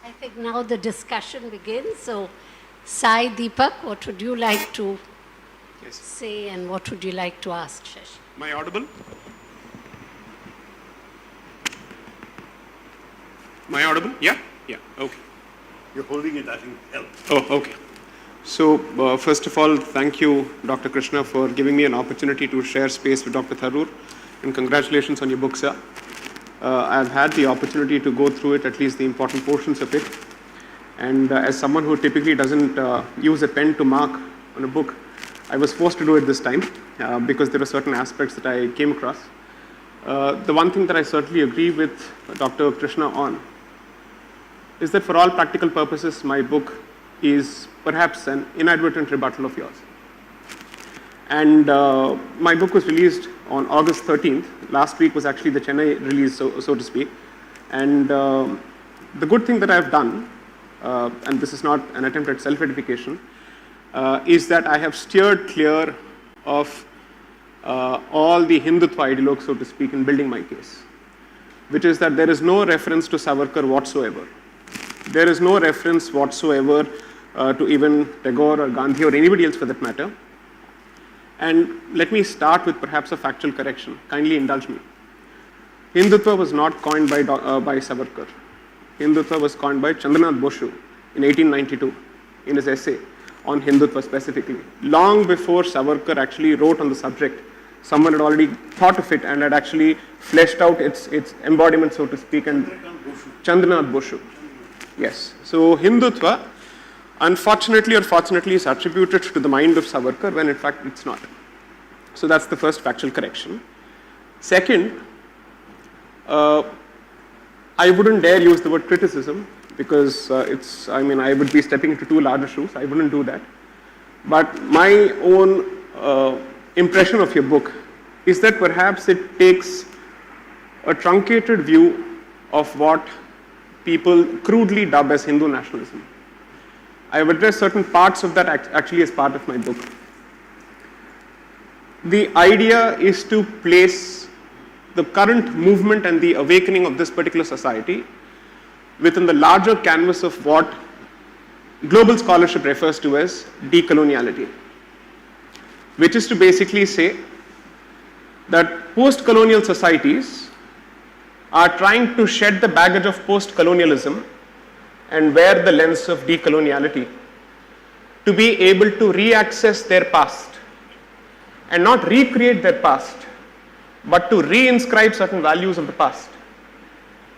I think now the discussion begins. So, Sai, Deepak, what would you like to say and what would you like to ask, Shashi? Am I audible? Am I audible? Yeah? Yeah, okay. You're holding it, I think, helps. Oh, okay. So, first of all, thank you, Dr. Krishna, for giving me an opportunity to share space with Dr. Tharoor, and congratulations on your book, sir. I've had the opportunity to go through it, at least the important portions of it. And as someone who typically doesn't use a pen to mark on a book, I was forced to do it this time because there were certain aspects that I came across. The one thing that I certainly agree with Dr. Krishna on is that for all practical purposes, my book is perhaps an inadvertent rebuttal of yours. And my book was released on August 13th. Last week was actually the Chennai release, so to speak. And the good thing that I've done, and this is not an attempt at self-edification, is that I have steered clear of all the Hindutva ideologues, so to speak, in building my case, which is that there is no reference to Savarkar whatsoever. There is no reference whatsoever to even Tagore or Gandhi or anybody else for that matter. And let me start with perhaps a factual correction. Kindly indulge me. Hindutva was not coined by Savarkar. Hindutva was coined by Chandranath Boshu in 1892 in his essay on Hindutva specifically. Long before Savarkar actually wrote on the subject, someone had already thought of it and had actually fleshed out its embodiment, so to speak, and Chandranath Boshu. Yes. So Hindutva, unfortunately or fortunately, is attributed to the mind of Savarkar when in fact it's not. So that's the first factual correction. Second, I wouldn't dare use the word criticism because I would be stepping into too large shoes. I wouldn't do that. But my own impression of your book is that perhaps it takes a truncated view of what people crudely dub as Hindu nationalism. I have addressed certain parts of that actually as part of my book. The idea is to place the current movement and the awakening of this particular society within the larger canvas of what global scholarship refers to as decoloniality, which is to basically say that post-colonial societies are trying to shed the baggage of post-colonialism and wear the lens of decoloniality to be able to re-access their past and not recreate their past, but to reinscribe certain values of the past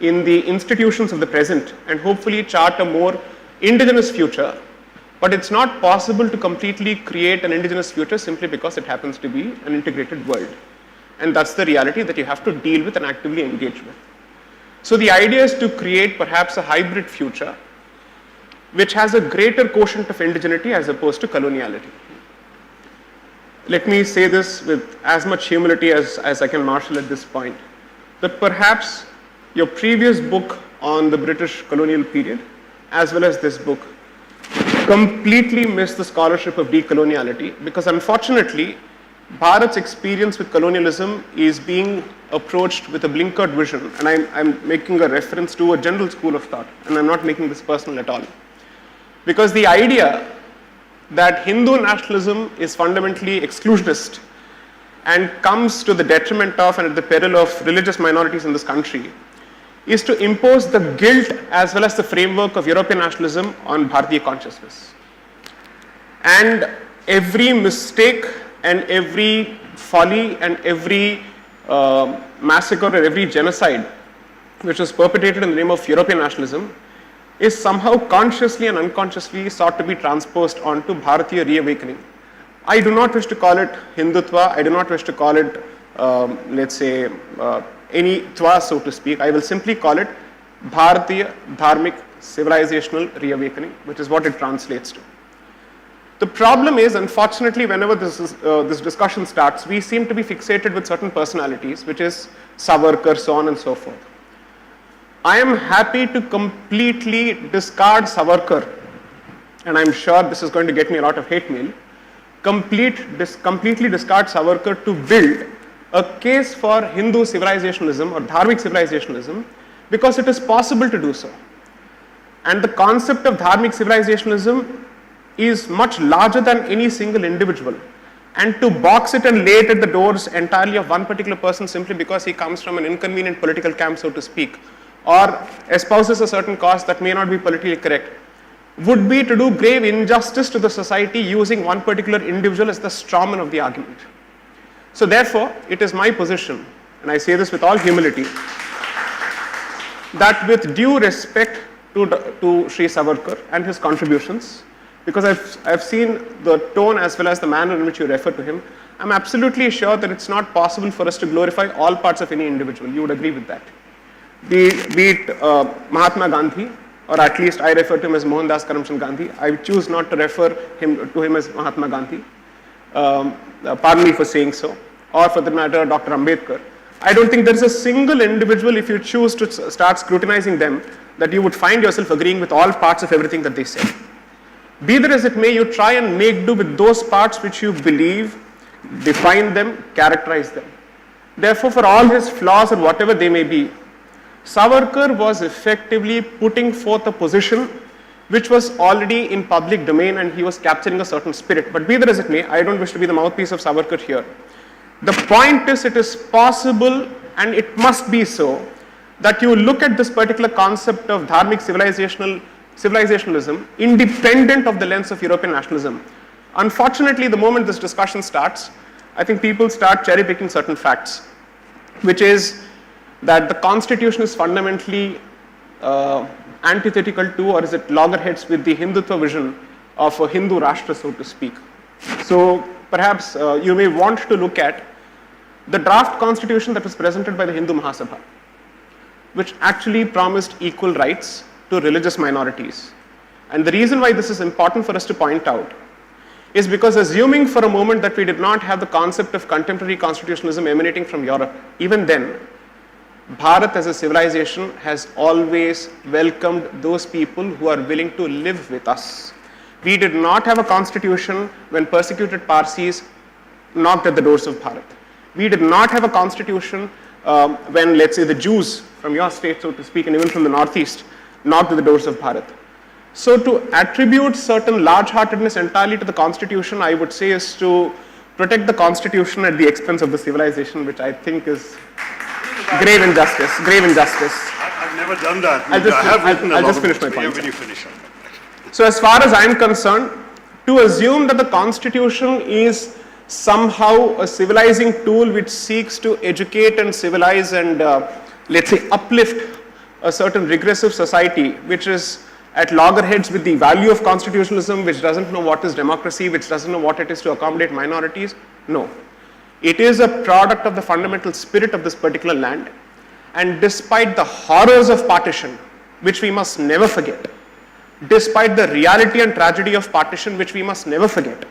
in the institutions of the present and hopefully chart a more indigenous future. But it's not possible to completely create an indigenous future simply because it happens to be an integrated world. And that's the reality that you have to deal with and actively engage with. So the idea is to create perhaps a hybrid future which has a greater quotient of indigeneity as opposed to coloniality. Let me say this with as much humility as I can marshal at this point, that perhaps your previous book on the British colonial period as well as this book completely missed the scholarship of decoloniality because unfortunately Bharat's experience with colonialism is being approached with a blinkered vision, and I'm making a reference to a general school of thought, and I'm not making this personal at all. Because the idea that Hindu nationalism is fundamentally exclusionist and comes to the detriment of and at the peril of religious minorities in this country is to impose the guilt as well as the framework of European nationalism on Bharatiya consciousness. And every mistake and every folly and every massacre or every genocide which was perpetrated in the name of European nationalism is somehow consciously and unconsciously sought to be transposed onto Bharatiya reawakening. I do not wish to call it Hindutva, I do not wish to call it, any Twa, so to speak. I will simply call it Bharatiya Dharmic Civilizational Reawakening, which is what it translates to. The problem is, unfortunately, whenever this discussion starts, we seem to be fixated with certain personalities, which is Savarkar, so on and so forth. I am happy to completely discard Savarkar, and I'm sure this is going to get me a lot of hate mail, completely discard Savarkar to build a case for Hindu civilizationalism or Dharmic civilizationalism because it is possible to do so. And the concept of dharmic civilizationalism is much larger than any single individual. And to box it and lay it at the doors entirely of one particular person simply because he comes from an inconvenient political camp, so to speak, or espouses a certain cause that may not be politically correct, would be to do grave injustice to the society using one particular individual as the strawman of the argument. So therefore, it is my position, and I say this with all humility, that with due respect to Sri Savarkar and his contributions, because I've seen the tone as well as the manner in which you refer to him, I'm absolutely sure that it's not possible for us to glorify all parts of any individual. You would agree with that. Be it Mahatma Gandhi, or at least I refer to him as Mohandas Karamchand Gandhi. I choose not to refer to him as Mahatma Gandhi. Pardon me for saying so. Or for that matter, Dr. Ambedkar. I don't think there is a single individual, if you choose to start scrutinizing them, that you would find yourself agreeing with all parts of everything that they say. Be that as it may, you try and make do with those parts which you believe, define them, characterize them. Therefore, for all his flaws or whatever they may be, Savarkar was effectively putting forth a position which was already in public domain and he was capturing a certain spirit. But be that as it may, I don't wish to be the mouthpiece of Savarkar here. The point is, it is possible and it must be so that you look at this particular concept of dharmic civilizationalism independent of the lens of European nationalism. Unfortunately, the moment this discussion starts, I think people start cherry picking certain facts, which is that the constitution is fundamentally antithetical to, or is it loggerheads with, the Hindutva vision of a Hindu Rashtra, so to speak. So perhaps you may want to look at the draft constitution that was presented by the Hindu Mahasabha, which actually promised equal rights to religious minorities. And the reason why this is important for us to point out is because, assuming for a moment that we did not have the concept of contemporary constitutionalism emanating from Europe, even then, Bharat as a civilization has always welcomed those people who are willing to live with us. We did not have a constitution when persecuted Parsis knocked at the doors of Bharat. We did not have a constitution when, let's say, the Jews from your state, so to speak, and even from the Northeast, knocked at the doors of Bharat. So to attribute certain large-heartedness entirely to the constitution, I would say, is to protect the constitution at the expense of the civilization, which I think is grave injustice. I've never done that. I'll just finish my point. When you finish. So as far as I am concerned, to assume that the constitution is somehow a civilizing tool which seeks to educate and civilize and, let's say, uplift a certain regressive society, which is at loggerheads with the value of constitutionalism, which doesn't know what is democracy, which doesn't know what it is to accommodate minorities, no. It is a product of the fundamental spirit of this particular land. And despite the horrors of partition, which we must never forget, despite the reality and tragedy of partition, which we must never forget,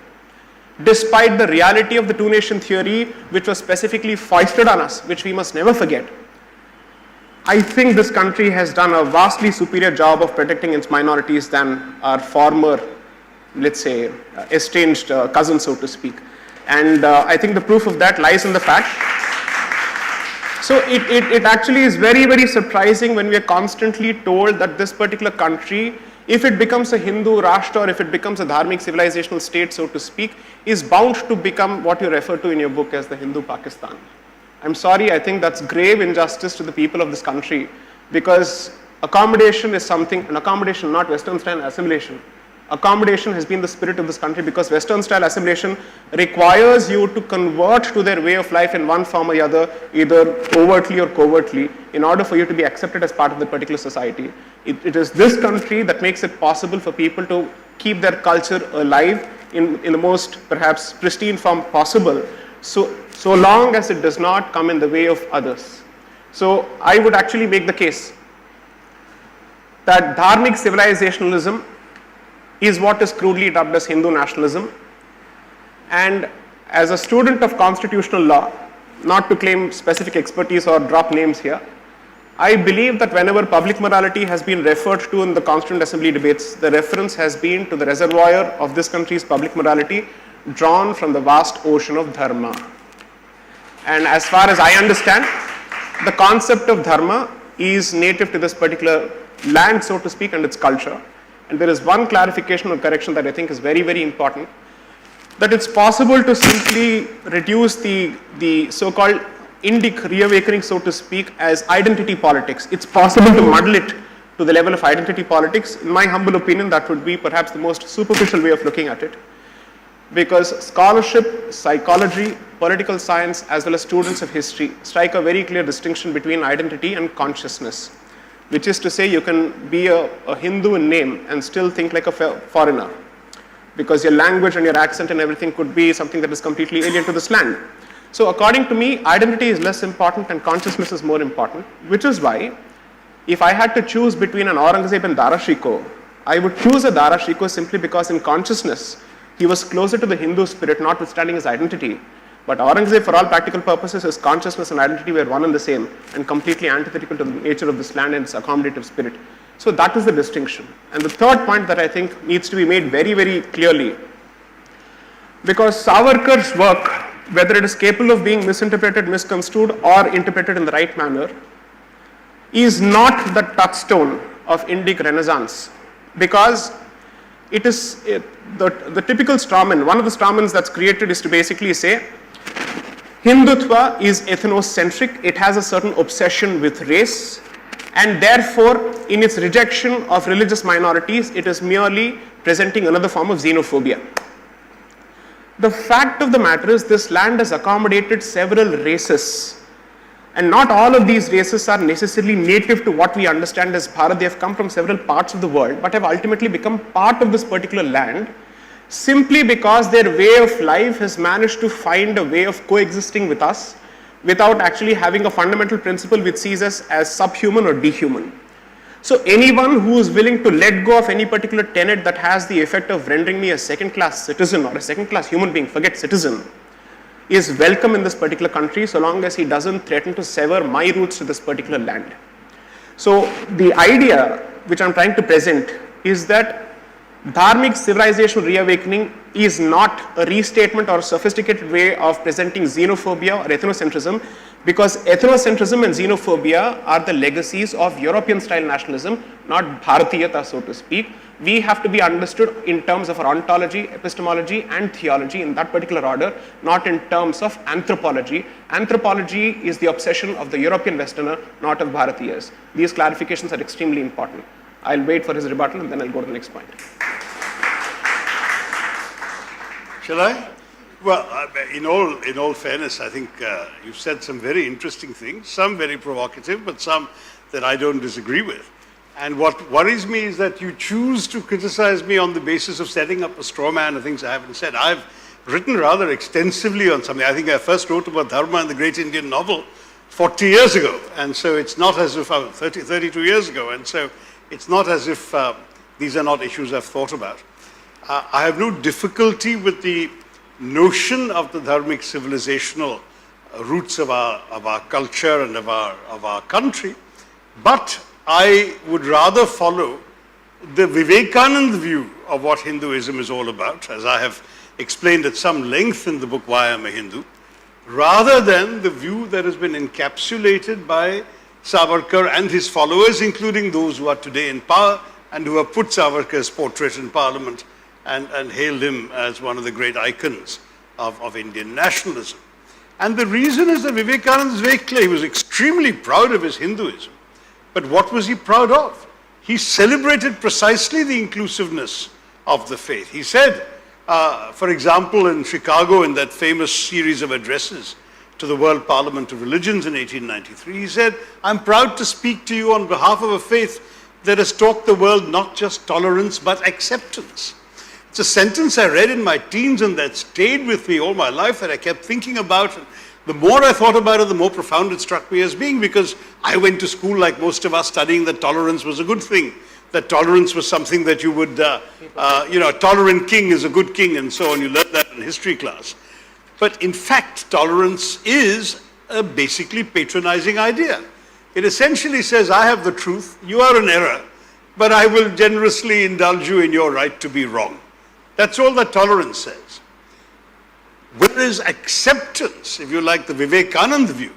despite the reality of the two-nation theory, which was specifically foisted on us, which we must never forget, I think this country has done a vastly superior job of protecting its minorities than our former, let's say, estranged cousins, so to speak. And I think the proof of that lies in the fact. So it actually is very, very surprising when we are constantly told that this particular country, if it becomes a Hindu Rashtra or if it becomes a dharmic civilizational state, so to speak, is bound to become what you refer to in your book as the Hindu Pakistan. I'm sorry, I think that's grave injustice to the people of this country, because accommodation is something, an accommodation, not Western style assimilation. Accommodation has been the spirit of this country, because Western style assimilation requires you to convert to their way of life in one form or the other, either overtly or covertly, in order for you to be accepted as part of the particular society. It is this country that makes it possible for people to keep their culture alive in the most perhaps pristine form possible, so long as it does not come in the way of others. So I would actually make the case that dharmic civilizationalism is what is crudely dubbed as Hindu nationalism. And as a student of constitutional law, not to claim specific expertise or drop names here, I believe that whenever public morality has been referred to in the Constituent Assembly debates, the reference has been to the reservoir of this country's public morality drawn from the vast ocean of dharma. And as far as I understand, the concept of dharma is native to this particular land, so to speak, and its culture. And there is one clarification or correction that I think is very, very important, that it's possible to simply reduce the so-called Indic reawakening, so to speak, as identity politics. It's possible to muddle it to the level of identity politics. In my humble opinion, that would be perhaps the most superficial way of looking at it, because scholarship, psychology, political science, as well as students of history strike a very clear distinction between identity and consciousness, which is to say you can be a Hindu in name and still think like a foreigner, because your language and your accent and everything could be something that is completely alien to this land. So according to me, identity is less important and consciousness is more important, which is why if I had to choose between an Aurangzeb and Dara Shikoh, I would choose a Dara Shikoh simply because in consciousness, he was closer to the Hindu spirit, notwithstanding his identity. But Aurangzeb, for all practical purposes, his consciousness and identity were one and the same and completely antithetical to the nature of this land and its accommodative spirit. So that is the distinction. And the third point that I think needs to be made very, very clearly, because Savarkar's work, whether it is capable of being misinterpreted, misconstrued, or interpreted in the right manner, is not the touchstone of Indic Renaissance, because it is the typical strawman. One of the strawmans that's created is to basically say Hindutva is ethnocentric, it has a certain obsession with race, and therefore in its rejection of religious minorities, it is merely presenting another form of xenophobia. The fact of the matter is this land has accommodated several races, and not all of these races are necessarily native to what we understand as Bharat. They have come from several parts of the world, but have ultimately become part of this particular land simply because their way of life has managed to find a way of coexisting with us without actually having a fundamental principle which sees us as subhuman or dehuman. So anyone who is willing to let go of any particular tenet that has the effect of rendering me a second-class citizen or a second-class human being, forget citizen, is welcome in this particular country so long as he doesn't threaten to sever my roots to this particular land. So the idea which I'm trying to present is that Dharmic civilizational reawakening is not a restatement or a sophisticated way of presenting xenophobia or ethnocentrism, because ethnocentrism and xenophobia are the legacies of European style nationalism, not Bharatiyata, so to speak. We have to be understood in terms of our ontology, epistemology, and theology in that particular order, not in terms of anthropology. Anthropology is the obsession of the European Westerner, not of Bharatiyas. These clarifications are extremely important. I'll wait for his rebuttal and then I'll go to the next point. Shall I? Well, in all fairness, I think you've said some very interesting things, some very provocative, but some that I don't disagree with. And what worries me is that you choose to criticize me on the basis of setting up a straw man of things I haven't said. I've written rather extensively on something. I think I first wrote about Dharma in the Great Indian Novel 40 years ago. And so it's not as if, 32 years ago. And so it's not as if these are not issues I've thought about. I have no difficulty with the notion of the dharmic civilizational roots of our culture and of our country, but I would rather follow the Vivekananda view of what Hinduism is all about, as I have explained at some length in the book Why I'm a Hindu, rather than the view that has been encapsulated by Savarkar and his followers, including those who are today in power and who have put Savarkar's portrait in Parliament and hailed him as one of the great icons of Indian nationalism. And the reason is that Vivekananda is very clear. He was extremely proud of his Hinduism. But what was he proud of? He celebrated precisely the inclusiveness of the faith. He said, for example, in Chicago, in that famous series of addresses to the World Parliament of Religions in 1893, he said, I'm proud to speak to you on behalf of a faith that has taught the world not just tolerance, but acceptance. It's a sentence I read in my teens and that stayed with me all my life, that I kept thinking about. And the more I thought about it, the more profound it struck me as being, because I went to school like most of us studying that tolerance was a good thing, that tolerance was something that you would, a tolerant king is a good king and so on. You learned that in history class. But in fact, tolerance is a basically patronizing idea. It essentially says, I have the truth, you are in error, but I will generously indulge you in your right to be wrong. That's all that tolerance says. Whereas acceptance, if you like, the Vivekananda view,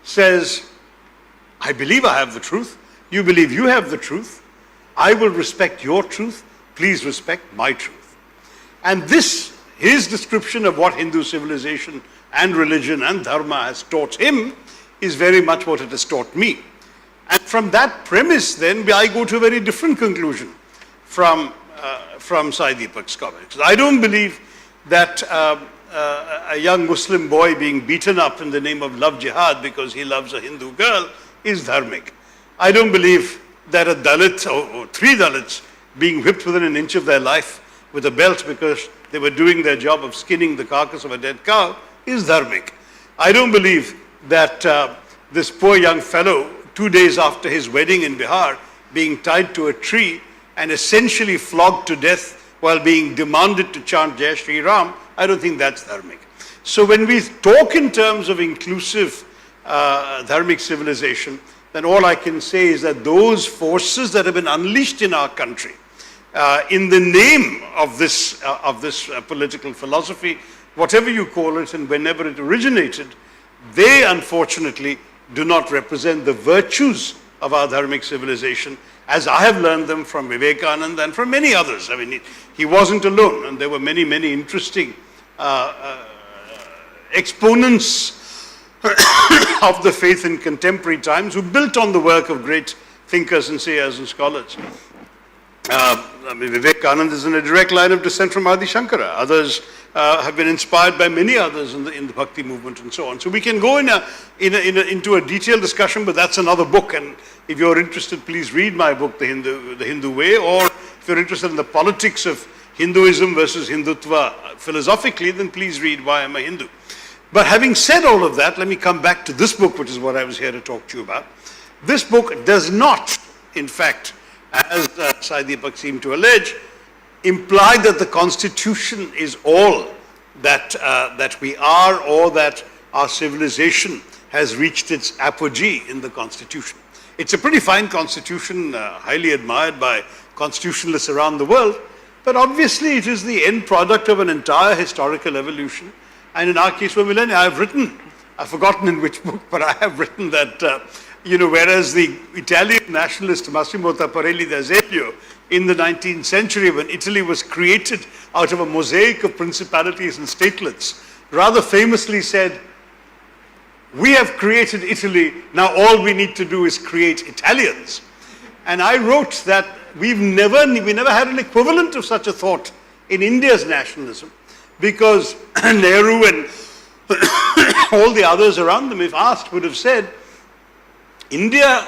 says, I believe I have the truth, You believe you have the truth. I will respect your truth. Please respect my truth. And this, his description of what Hindu civilization and religion and dharma has taught him is very much what it has taught me. And from that premise, then, I go to a very different conclusion from Sai Deepak's comments. I don't believe that a young Muslim boy being beaten up in the name of love jihad because he loves a Hindu girl is dharmic. I don't believe that a Dalit or three Dalits being whipped within an inch of their life with a belt because they were doing their job of skinning the carcass of a dead cow is dharmic. I don't believe that this poor young fellow, 2 days after his wedding in Bihar, being tied to a tree and essentially flogged to death while being demanded to chant Jai Shri Ram, I don't think that's dharmic. So when we talk in terms of inclusive dharmic civilization, then all I can say is that those forces that have been unleashed in our country in the name of this political philosophy, whatever you call it and whenever it originated, they unfortunately do not represent the virtues of our dharmic civilization as I have learned them from Vivekananda and from many others. I mean, he wasn't alone, and there were many, many interesting exponents of the faith in contemporary times who built on the work of great thinkers and sayers and scholars. Vivekananda is in a direct line of descent from Adi Shankara. Others have been inspired by many others in the Bhakti movement and so on. So we can go into a detailed discussion, but that's another book. And if you're interested, please read my book, The Hindu Way, or if you're interested in the politics of Hinduism versus Hindutva philosophically, then please read Why Am I Hindu? But having said all of that, let me come back to this book, which is what I was here to talk to you about. This book does not, in fact, as Sai Deepak seemed to allege, imply that the Constitution is all that we are, or that our civilization has reached its apogee in the Constitution. It's a pretty fine Constitution, highly admired by constitutionalists around the world, but obviously it is the end product of an entire historical evolution. And in our case for millennia, I've forgotten in which book, but I have written that, whereas the Italian nationalist Massimo Tapparelli d'Azeglio in the 19th century, when Italy was created out of a mosaic of principalities and statelets, rather famously said, "We have created Italy, now all we need to do is create Italians." And I wrote that we never had an equivalent of such a thought in India's nationalism, because Nehru and all the others around them, if asked, would have said, India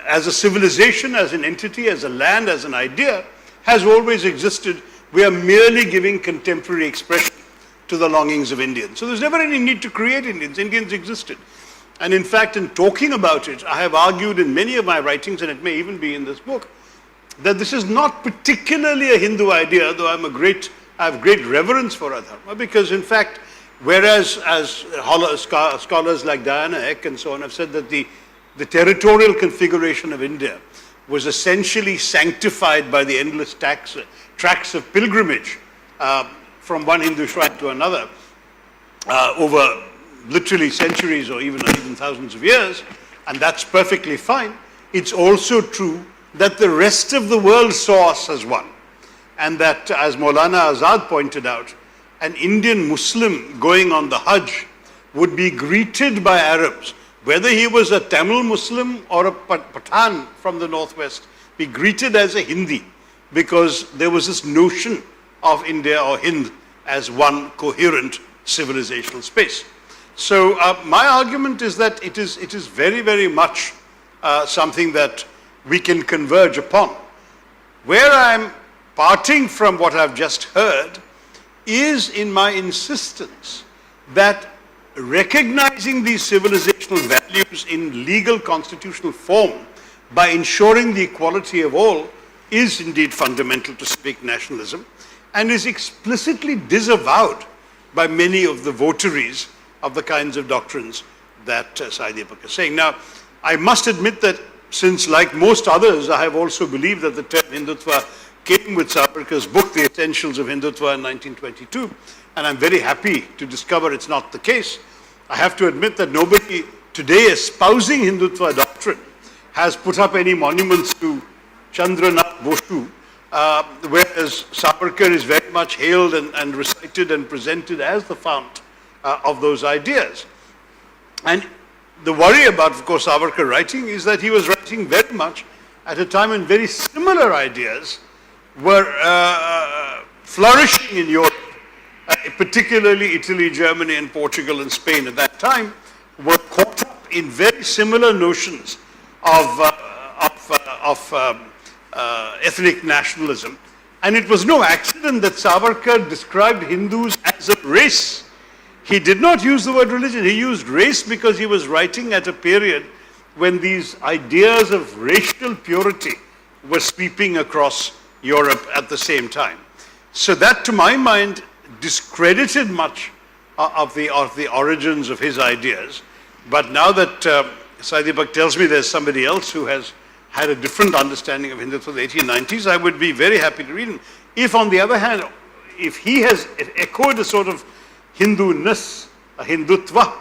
as a civilization, as an entity, as a land, as an idea, has always existed. We are merely giving contemporary expression to the longings of Indians. So there's never any need to create Indians. Indians existed. And in fact, in talking about it, I have argued in many of my writings, and it may even be in this book, that this is not particularly a Hindu idea, though I have great reverence for our dharma, because in fact, whereas as scholars like Diana Eck and so on have said that the territorial configuration of India was essentially sanctified by the endless tracks of pilgrimage from one Hindu shrine to another over literally centuries or even thousands of years, and that's perfectly fine. It's also true that the rest of the world saw us as one, and that, as Maulana Azad pointed out, an Indian Muslim going on the Hajj would be greeted by Arabs, whether he was a Tamil Muslim or a Pathan from the northwest, be greeted as a Hindi, because there was this notion of India or Hind as one coherent civilizational space. So my argument is that it is very, very much something that we can converge upon. Where I'm parting from what I've just heard is in my insistence that recognizing these civilizational values in legal constitutional form by ensuring the equality of all is indeed fundamental to civic nationalism, and is explicitly disavowed by many of the votaries of the kinds of doctrines that Sai Deepak is saying. Now, I must admit that since, like most others, I have also believed that the term Hindutva came with Savarkar's book, The Essentials of Hindutva, in 1922, and I'm very happy to discover it's not the case. I have to admit that nobody today espousing Hindutva doctrine has put up any monuments to Chandranath Boshu, whereas Savarkar is very much hailed and recited and presented as the fount of those ideas. And the worry about, of course, Savarkar writing is that he was writing very much at a time when very similar ideas were flourishing in Europe, particularly Italy, Germany, and Portugal and Spain at that time were caught up in very similar notions of ethnic nationalism. And it was no accident that Savarkar described Hindus as a race. He did not use the word religion, he used race because he was writing at a period when these ideas of racial purity were sweeping across Europe at the same time. So that, to my mind, discredited much of the origins of his ideas. But now that Deepak tells me there's somebody else who has had a different understanding of Hindutva in the 1890s, I would be very happy to read him. If, on the other hand, if he has echoed a sort of Hindu-ness, a Hindutva,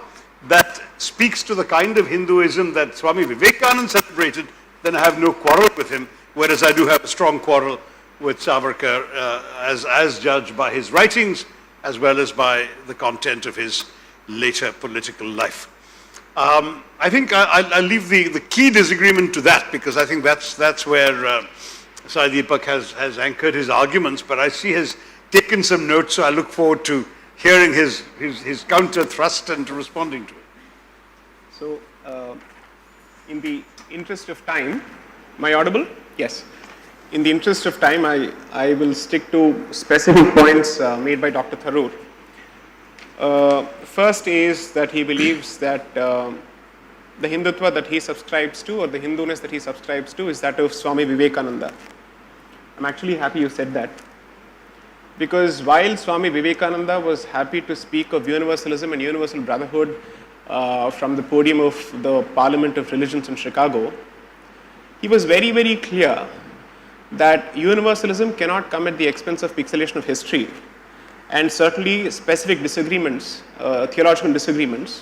that speaks to the kind of Hinduism that Swami Vivekananda celebrated, then I have no quarrel with him, whereas I do have a strong quarrel with Savarkar as judged by his writings as well as by the content of his later political life. I think I'll leave the key disagreement to that, because I think that's where Deepak has anchored his arguments, but I see has taken some notes, so I look forward to hearing his counter thrust and to responding to it. So, in the interest of time, am I audible? Yes. In the interest of time, I will stick to specific points made by Dr. Tharoor. First is that he believes that the Hindutva that he subscribes to, or the Hinduness that he subscribes to, is that of Swami Vivekananda. I'm actually happy you said that, because while Swami Vivekananda was happy to speak of universalism and universal brotherhood from the podium of the Parliament of Religions in Chicago, he was very, very clear that universalism cannot come at the expense of pixelation of history, and certainly specific disagreements, theological disagreements,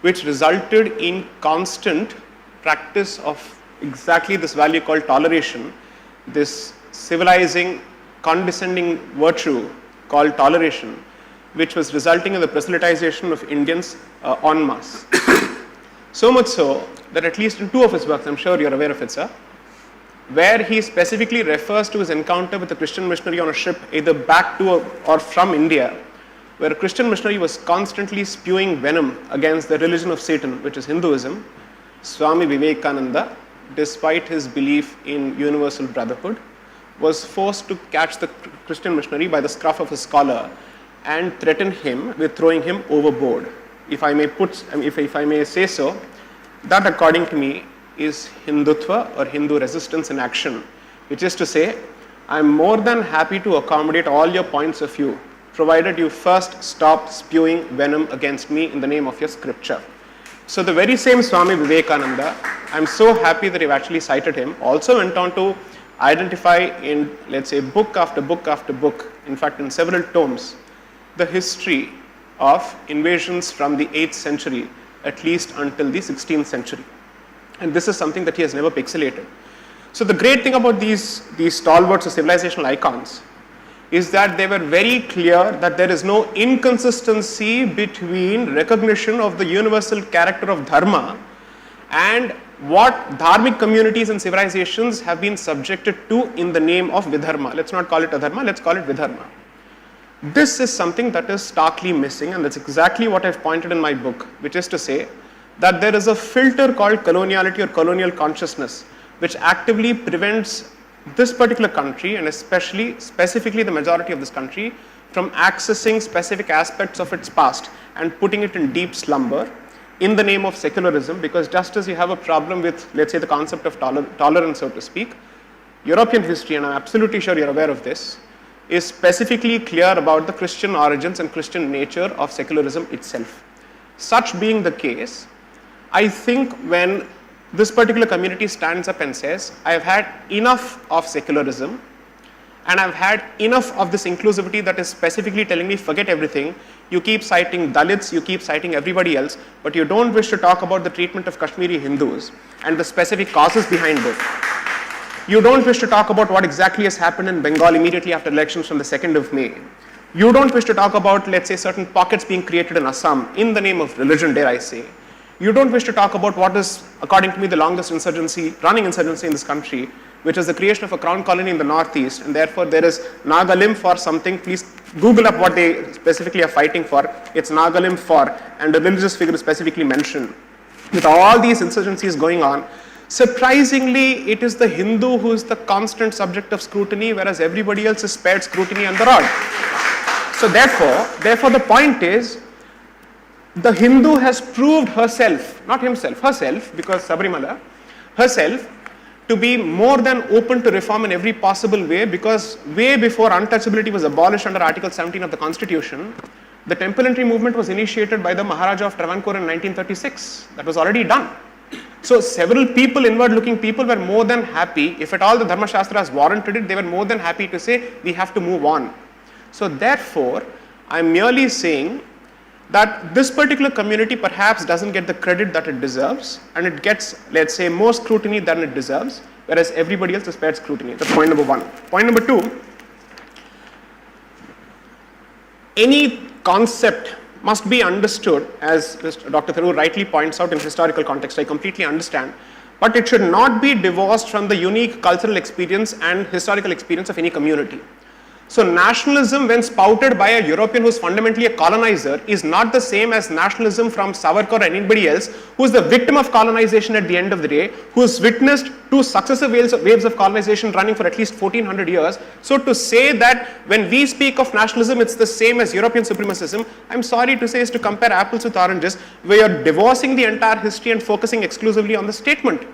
which resulted in constant practice of exactly this value called toleration, this civilizing, condescending virtue called toleration, which was resulting in the proselytization of Indians en masse. So much so that at least in two of his works, I'm sure you're aware of it, sir, where he specifically refers to his encounter with a Christian missionary on a ship either back to or from India, where a Christian missionary was constantly spewing venom against the religion of Satan, which is Hinduism. Swami Vivekananda, despite his belief in universal brotherhood, was forced to catch the Christian missionary by the scruff of his collar and threaten him with throwing him overboard. If I may say so, that, according to me, is Hindutva, or Hindu resistance in action, which is to say, I'm more than happy to accommodate all your points of view, provided you first stop spewing venom against me in the name of your scripture. So the very same Swami Vivekananda, I'm so happy that you've actually cited him, also went on to identify in, let's say, book after book after book, in fact in several tomes, the history of invasions from the 8th century at least until the 16th century. And this is something that he has never pixelated. So the great thing about these stalwarts or civilizational icons is that they were very clear that there is no inconsistency between recognition of the universal character of dharma and what dharmic communities and civilizations have been subjected to in the name of vidharma. Let's not call it adharma, let's call it vidharma. This is something that is starkly missing, and that's exactly what I've pointed in my book, which is to say that there is a filter called coloniality or colonial consciousness, which actively prevents this particular country, and specifically the majority of this country, from accessing specific aspects of its past and putting it in deep slumber in the name of secularism. Because just as you have a problem with, let's say, the concept of tolerance, so to speak, European history, and I'm absolutely sure you're aware of this, is specifically clear about the Christian origins and Christian nature of secularism itself. Such being the case, I think when this particular community stands up and says, I have had enough of secularism, And I've had enough of this inclusivity that is specifically telling me forget everything. You keep citing Dalits, you keep citing everybody else, but you don't wish to talk about the treatment of Kashmiri Hindus and the specific causes behind it. You don't wish to talk about what exactly has happened in Bengal immediately after elections from the 2nd of May. You don't wish to talk about, let's say, certain pockets being created in Assam in the name of religion, dare I say. You don't wish to talk about what is, according to me, the longest running insurgency in this country, which is the creation of a crown colony in the northeast, and therefore there is Nagalim for something. Please Google up what they specifically are fighting for. It's Nagalim for, and a religious figure is specifically mentioned. With all these insurgencies going on, surprisingly, it is the Hindu who is the constant subject of scrutiny, whereas everybody else is spared scrutiny and the rod. So therefore the point is, the Hindu has proved herself, not himself, herself, because Sabarimala, herself, to be more than open to reform in every possible way, because way before untouchability was abolished under Article 17 of the Constitution, the temple entry movement was initiated by the Maharaja of Travancore in 1936. That was already done. So several people, inward-looking people, were more than happy. If at all the Dharma Shastras warranted it, they were more than happy to say, we have to move on. So therefore, I'm merely saying that this particular community perhaps doesn't get the credit that it deserves, and it gets, let's say, more scrutiny than it deserves, whereas everybody else is spared scrutiny. That's point number one. Point number two, any concept must be understood, as Dr. Tharoor rightly points out, in historical context. I completely understand, but it should not be divorced from the unique cultural experience and historical experience of any community. So nationalism, when spouted by a European who is fundamentally a colonizer, is not the same as nationalism from Savarkar or anybody else who is the victim of colonization at the end of the day, who has witnessed two successive waves of colonization running for at least 1400 years. So to say that when we speak of nationalism, it's the same as European supremacism, I'm sorry to say, is to compare apples with oranges, where you're divorcing the entire history and focusing exclusively on the statement.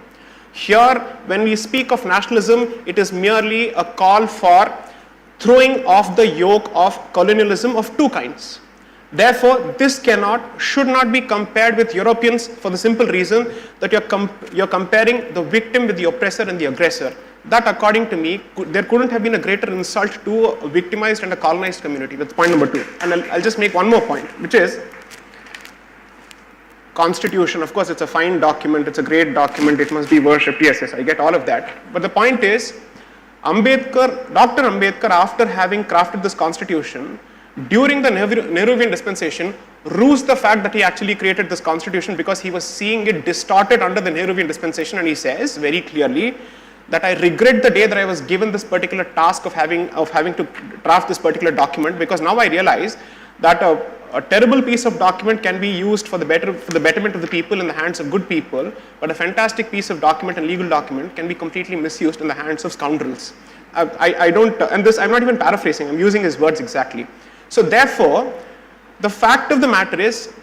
Here, when we speak of nationalism, it is merely a call for throwing off the yoke of colonialism of two kinds. Therefore, this should not be compared with Europeans for the simple reason that you're comparing the victim with the oppressor and the aggressor. That, according to me, there couldn't have been a greater insult to a victimized and a colonized community. That's point number two. And I'll just make one more point, which is Constitution. Of course, it's a fine document, it's a great document, it must be worshipped. Yes, I get all of that. But the point is, Dr. Ambedkar, after having crafted this constitution, during the Nehruvian dispensation, rues the fact that he actually created this constitution because he was seeing it distorted under the Nehruvian dispensation, and he says very clearly that I regret the day that I was given this particular task of having to draft this particular document, because now I realize that a terrible piece of document can be used for the betterment of the people in the hands of good people, but a fantastic piece of document and legal document can be completely misused in the hands of scoundrels. I don't, and this I'm not even paraphrasing, I'm using his words exactly. So therefore, the fact of the matter is,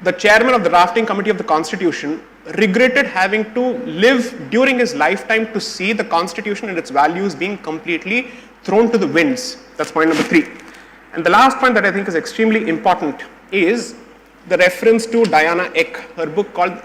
the chairman of the drafting committee of the Constitution regretted having to live during his lifetime to see the Constitution and its values being completely thrown to the winds. That's point number three. And the last point that I think is extremely important is the reference to Diana Eck, her book called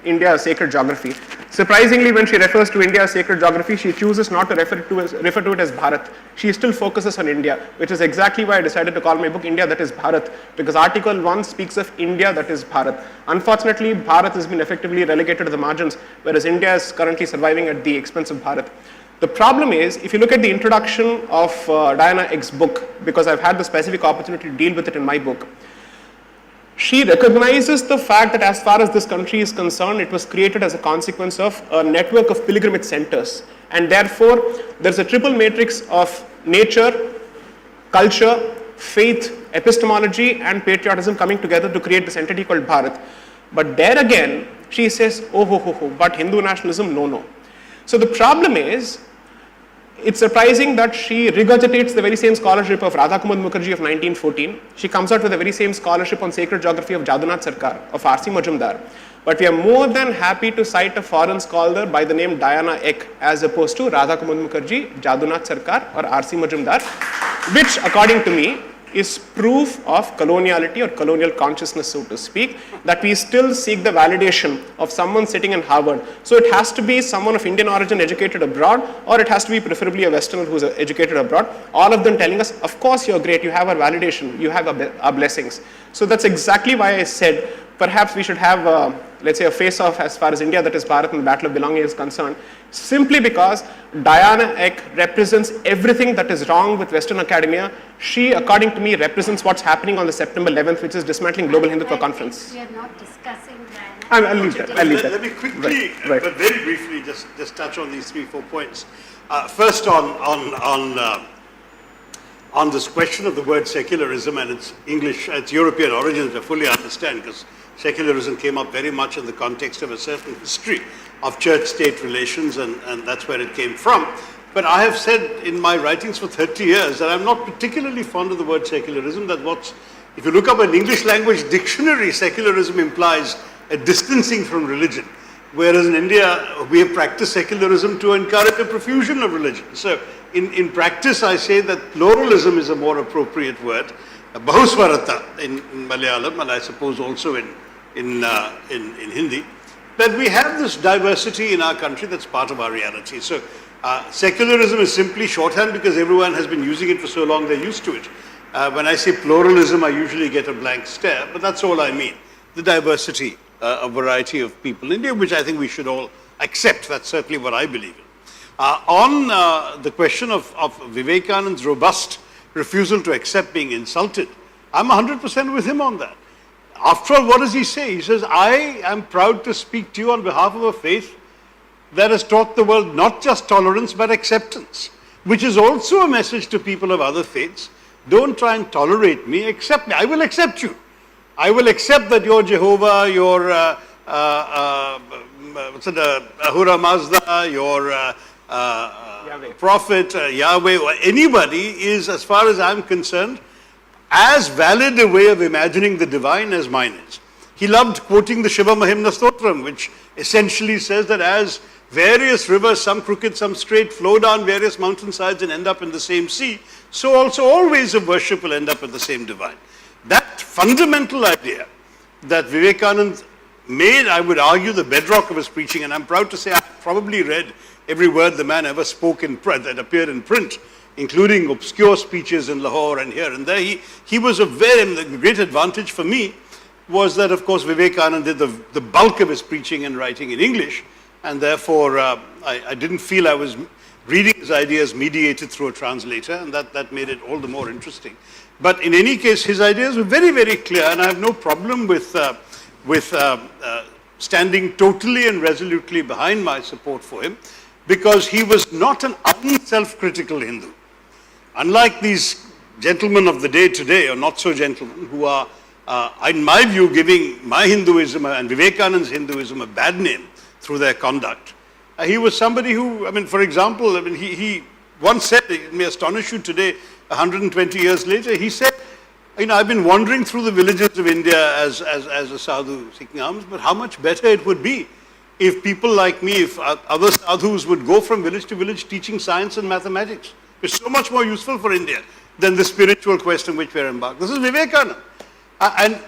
India, a Sacred Geography. Surprisingly, when she refers to India, a Sacred Geography, she chooses not to refer to it as Bharat. She still focuses on India, which is exactly why I decided to call my book India, that is Bharat, because Article 1 speaks of India, that is Bharat. Unfortunately, Bharat has been effectively relegated to the margins, whereas India is currently surviving at the expense of Bharat. The problem is, if you look at the introduction of Diana Eck's book, because I've had the specific opportunity to deal with it in my book, she recognizes the fact that as far as this country is concerned, it was created as a consequence of a network of pilgrimage centers. And therefore, there's a triple matrix of nature, culture, faith, epistemology, and patriotism coming together to create this entity called Bharat. But there again, she says, but Hindu nationalism, no. So the problem is, it's surprising that she regurgitates the very same scholarship of Radhakumar Mukherjee of 1914. She comes out with the very same scholarship on sacred geography of Jadunath Sarkar, of R.C. Majumdar. But we are more than happy to cite a foreign scholar by the name Diana Eck as opposed to Radhakumar Mukherjee, Jadunath Sarkar or R.C. Majumdar, which according to me is proof of coloniality or colonial consciousness, so to speak, that we still seek the validation of someone sitting in Harvard. So it has to be someone of Indian origin educated abroad, or it has to be preferably a Westerner who's educated abroad, all of them telling us, of course you're great, you have our validation, you have our blessings. So that's exactly why I said perhaps we should have, let's say, a face-off as far as India, that is Bharat and the Battle of Belonging is concerned, simply because Diana Eck represents everything that is wrong with Western academia. She, according to me, represents what's happening on the September 11th, which is dismantling Global Hindutva Conference. We are not discussing Diana. I'll leave that. Let me quickly, right. but very briefly, just touch on these 3-4 points. First, on this question of the word secularism and its English, its European origins, I fully understand, because secularism came up very much in the context of a certain history of church-state relations, and that's where it came from. But I have said in my writings for 30 years that I'm not particularly fond of the word secularism. If you look up an English language dictionary, secularism implies a distancing from religion. Whereas in India, we have practiced secularism to encourage a profusion of religion. So in practice, I say that pluralism is a more appropriate word. Bahuswarata in Malayalam, and I suppose also in Hindi, that we have this diversity in our country that's part of our reality. So secularism is simply shorthand because everyone has been using it for so long they're used to it. When I say pluralism, I usually get a blank stare, but that's all I mean. The diversity, a variety of people in India, which I think we should all accept. That's certainly what I believe in. On the question of Vivekananda's robust refusal to accept being insulted, I'm 100% with him on that. After all, what does he say? He says, I am proud to speak to you on behalf of a faith that has taught the world not just tolerance but acceptance, which is also a message to people of other faiths. Don't try and tolerate me, accept me. I will accept you. I will accept that you're Jehovah, you're Ahura Mazda, your prophet, Yahweh, or anybody is, as far as I'm concerned, as valid a way of imagining the divine as mine is. He loved quoting the Shiva Mahimna Stotram, which essentially says that as various rivers, some crooked, some straight, flow down various mountainsides and end up in the same sea, so also all ways of worship will end up in the same divine. That fundamental idea that Vivekananda made, I would argue, the bedrock of his preaching, and I'm proud to say I've probably read every word the man ever spoke in print, that appeared in print, including obscure speeches in Lahore and here and there. He was the great advantage for me was that, of course, Vivekananda did the bulk of his preaching and writing in English, and therefore I didn't feel I was reading his ideas mediated through a translator, and that made it all the more interesting. But in any case, his ideas were very, very clear, and I have no problem with standing totally and resolutely behind my support for him, because he was not an unself-critical Hindu. Unlike these gentlemen of the day today, or not so gentlemen, who are, in my view, giving my Hinduism and Vivekananda's Hinduism a bad name through their conduct. He was somebody who, for example, he once said, it may astonish you today, 120 years later, he said, I've been wandering through the villages of India as a sadhu seeking alms, but how much better it would be if people like me, if other sadhus would go from village to village teaching science and mathematics. It's so much more useful for India than the spiritual quest in which we're embarked. This is Vivekananda. And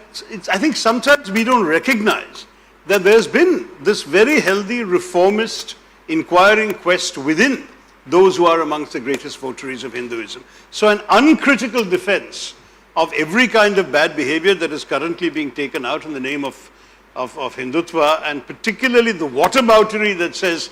I think sometimes we don't recognize that there's been this very healthy reformist inquiring quest within those who are amongst the greatest votaries of Hinduism. So an uncritical defense of every kind of bad behavior that is currently being taken out in the name of Hindutva, and particularly the whataboutery that says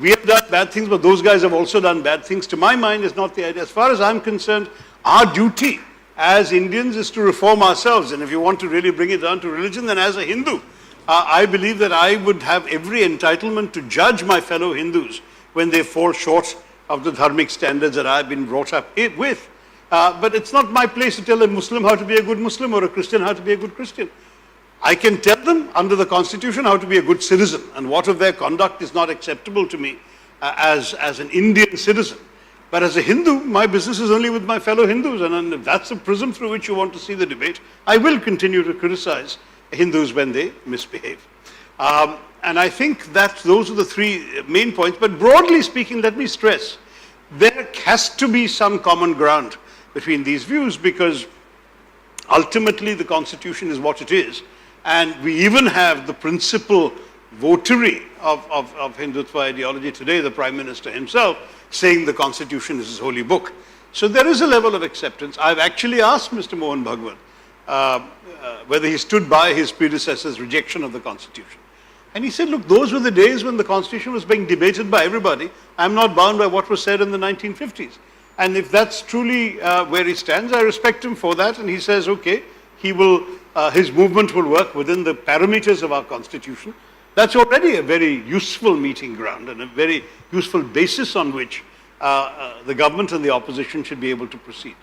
we have done bad things, but those guys have also done bad things, to my mind is not the idea. As far as I'm concerned, our duty as Indians is to reform ourselves. And if you want to really bring it down to religion, then as a Hindu, I believe that I would have every entitlement to judge my fellow Hindus when they fall short of the dharmic standards that I've been brought up with. But it's not my place to tell a Muslim how to be a good Muslim or a Christian how to be a good Christian. I can tell them under the Constitution how to be a good citizen, and what of their conduct is not acceptable to me as an Indian citizen. But as a Hindu, my business is only with my fellow Hindus, and if that's the prism through which you want to see the debate, I will continue to criticize Hindus when they misbehave. And I think that those are the three main points. But broadly speaking, let me stress, there has to be some common ground between these views, because ultimately the Constitution is what it is. And we even have the principal votary of Hindutva ideology today, the Prime Minister himself, saying the Constitution is his holy book. So there is a level of acceptance. I've actually asked Mr. Mohan Bhagwan whether he stood by his predecessor's rejection of the Constitution. And he said, look, those were the days when the Constitution was being debated by everybody. I'm not bound by what was said in the 1950s. And if that's truly where he stands, I respect him for that. And he says, okay, he will, his movement will work within the parameters of our Constitution. That's already a very useful meeting ground and a very useful basis on which the government and the opposition should be able to proceed.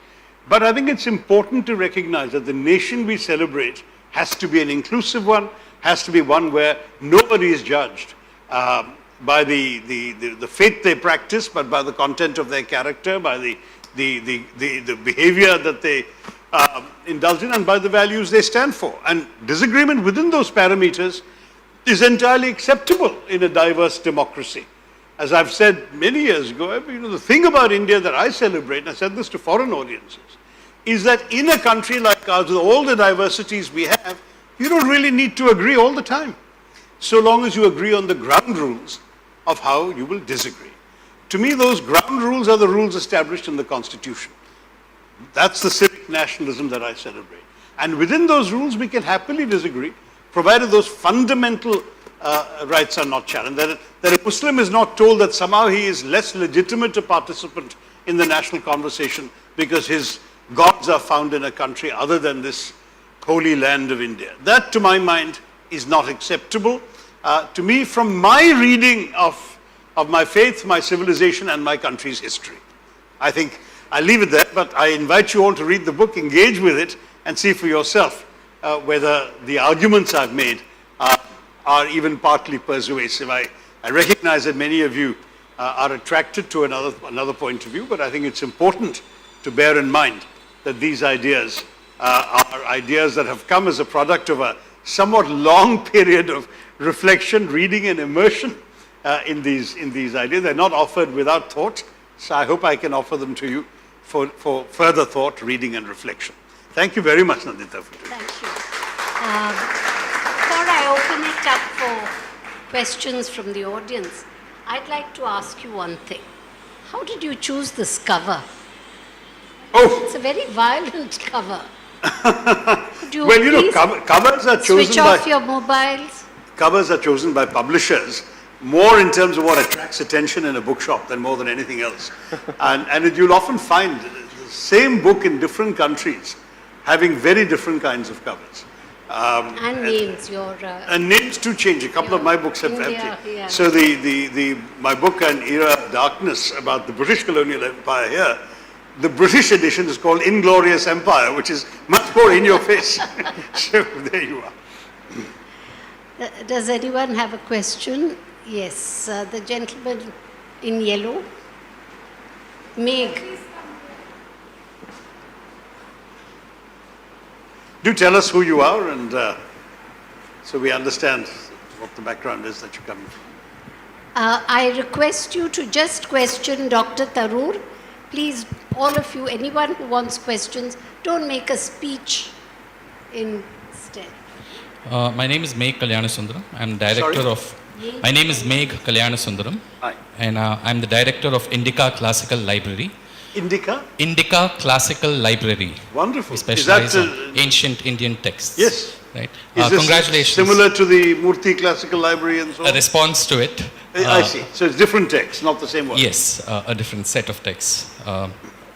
But I think it's important to recognize that the nation we celebrate has to be an inclusive one, has to be one where nobody is judged by the faith they practice, but by the content of their character, by the behavior that they indulge in, and by the values they stand for. And disagreement within those parameters is entirely acceptable in a diverse democracy. As I've said many years ago, the thing about India that I celebrate, and I said this to foreign audiences, is that in a country like ours, with all the diversities we have, you don't really need to agree all the time, so long as you agree on the ground rules of how you will disagree. To me, those ground rules are the rules established in the Constitution. That's the civic nationalism that I celebrate. And within those rules, we can happily disagree, provided those fundamental rights are not challenged. That a Muslim is not told that somehow he is less legitimate a participant in the national conversation because his gods are found in a country other than this holy land of India. That, to my mind, is not acceptable. To me, from my reading of my faith, my civilization, and my country's history. I think I'll leave it there, but I invite you all to read the book, engage with it, and see for yourself whether the arguments I've made are even partly persuasive. I recognize that many of you are attracted to another point of view, but I think it's important to bear in mind that these ideas are ideas that have come as a product of a somewhat long period of reflection, reading, and immersion in these ideas. They're not offered without thought, so I hope I can offer them to you for further thought, reading, and reflection. Thank you very much, Nandita. Thank you. Before I open it up for questions from the audience, I'd like to ask you one thing. How did you choose this cover? Oh! It's a very violent cover. Could you covers are chosen switch off your mobiles? Covers are chosen by publishers more in terms of what attracts attention in a bookshop than more than anything else. and you'll often find the same book in different countries having very different kinds of covers. And names, and names too change. A couple of my books have India, yeah. So my book, An Era of Darkness, about the British colonial empire here, the British edition is called Inglorious Empire, which is much more in your face. So there you are. Does anyone have a question? Yes, the gentleman in yellow. Meg. Do tell us who you are, and so we understand what the background is that you're coming from. I request you to just question Dr. Tharoor. Please, all of you, anyone who wants questions, don't make a speech instead. My name is Meg Kalyanasundaram. I'm director of. My name is Meg Kalyanasundaram. Hi. And I'm the director of Indica Classical Library. Indica? Indica Classical Library. Wonderful. We specialize in ancient Indian texts. Yes. Right. Is this congratulations. Similar to the Murthy Classical Library and so on? A response to it. I see. So it's different texts, not the same one. Yes, a different set of texts.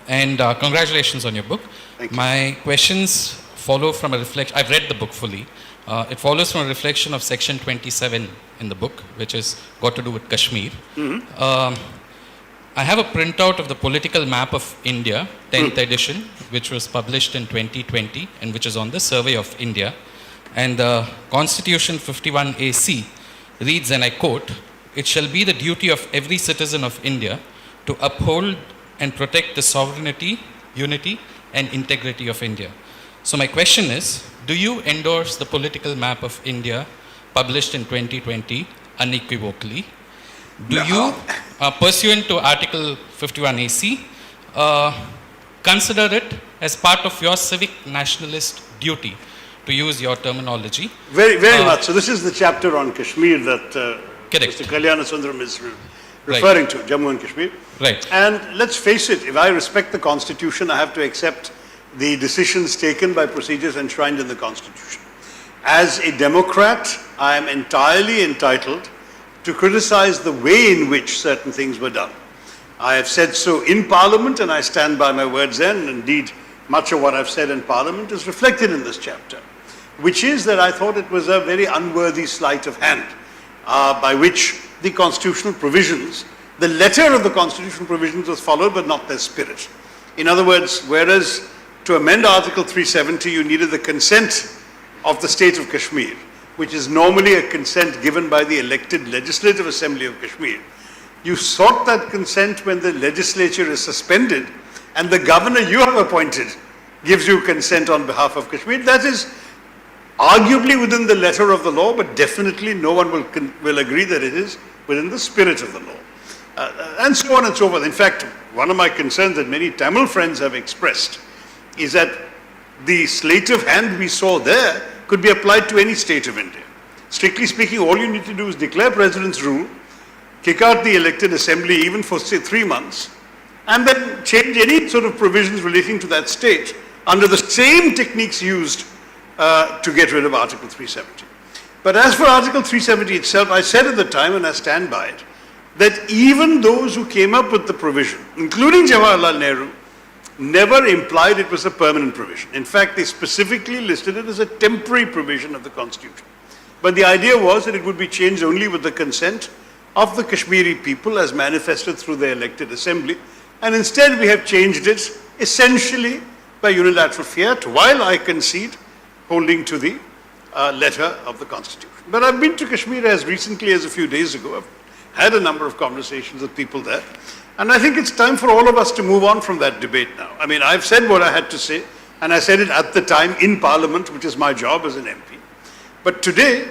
And congratulations on your book. Thank you. My questions follow from a reflection. I've read the book fully. It follows from a reflection of section 27 in the book, which is got to do with Kashmir. I have a printout of the political map of India, 10th edition, which was published in 2020 and which is on the Survey of India. And the Constitution 51AC reads, and I quote, "It shall be the duty of every citizen of India to uphold and protect the sovereignty, unity, and integrity of India." So my question is, do you endorse the political map of India published in 2020 unequivocally? Do you, pursuant to Article 51AC, consider it as part of your civic nationalist duty, to use your terminology. Very, very much. So this is the chapter on Kashmir that Correct. Mr. Kalyana Sundaram is referring to, Jammu and Kashmir. Right. And let's face it, if I respect the Constitution, I have to accept the decisions taken by procedures enshrined in the Constitution. As a Democrat, I am entirely entitled to criticize the way in which certain things were done. I have said so in Parliament, and I stand by my words then, and indeed much of what I've said in Parliament is reflected in this chapter, which is that I thought it was a very unworthy sleight of hand by which the constitutional provisions, the letter of the constitutional provisions was followed, but not their spirit. In other words, whereas to amend Article 370 you needed the consent of the state of Kashmir, which is normally a consent given by the elected Legislative Assembly of Kashmir, you sought that consent when the legislature is suspended and the governor you have appointed gives you consent on behalf of Kashmir. That is arguably within the letter of the law, but definitely no one will agree that it is within the spirit of the law. And so on and so forth. In fact, one of my concerns that many Tamil friends have expressed is that the sleight of hand we saw there could be applied to any state of India. Strictly speaking, all you need to do is declare President's rule, kick out the elected assembly even for say 3 months, and then change any sort of provisions relating to that state under the same techniques used to get rid of Article 370. But as for Article 370 itself, I said at the time, and I stand by it, that even those who came up with the provision, including Jawaharlal Nehru, never implied it was a permanent provision. In fact, they specifically listed it as a temporary provision of the Constitution. But the idea was that it would be changed only with the consent of the Kashmiri people as manifested through the elected assembly. And instead we have changed it essentially by unilateral fiat, while I concede holding to the letter of the Constitution. But I've been to Kashmir as recently as a few days ago. I've had a number of conversations with people there. And I think it's time for all of us to move on from that debate now. I mean, I've said what I had to say, and I said it at the time in Parliament, which is my job as an MP. But today,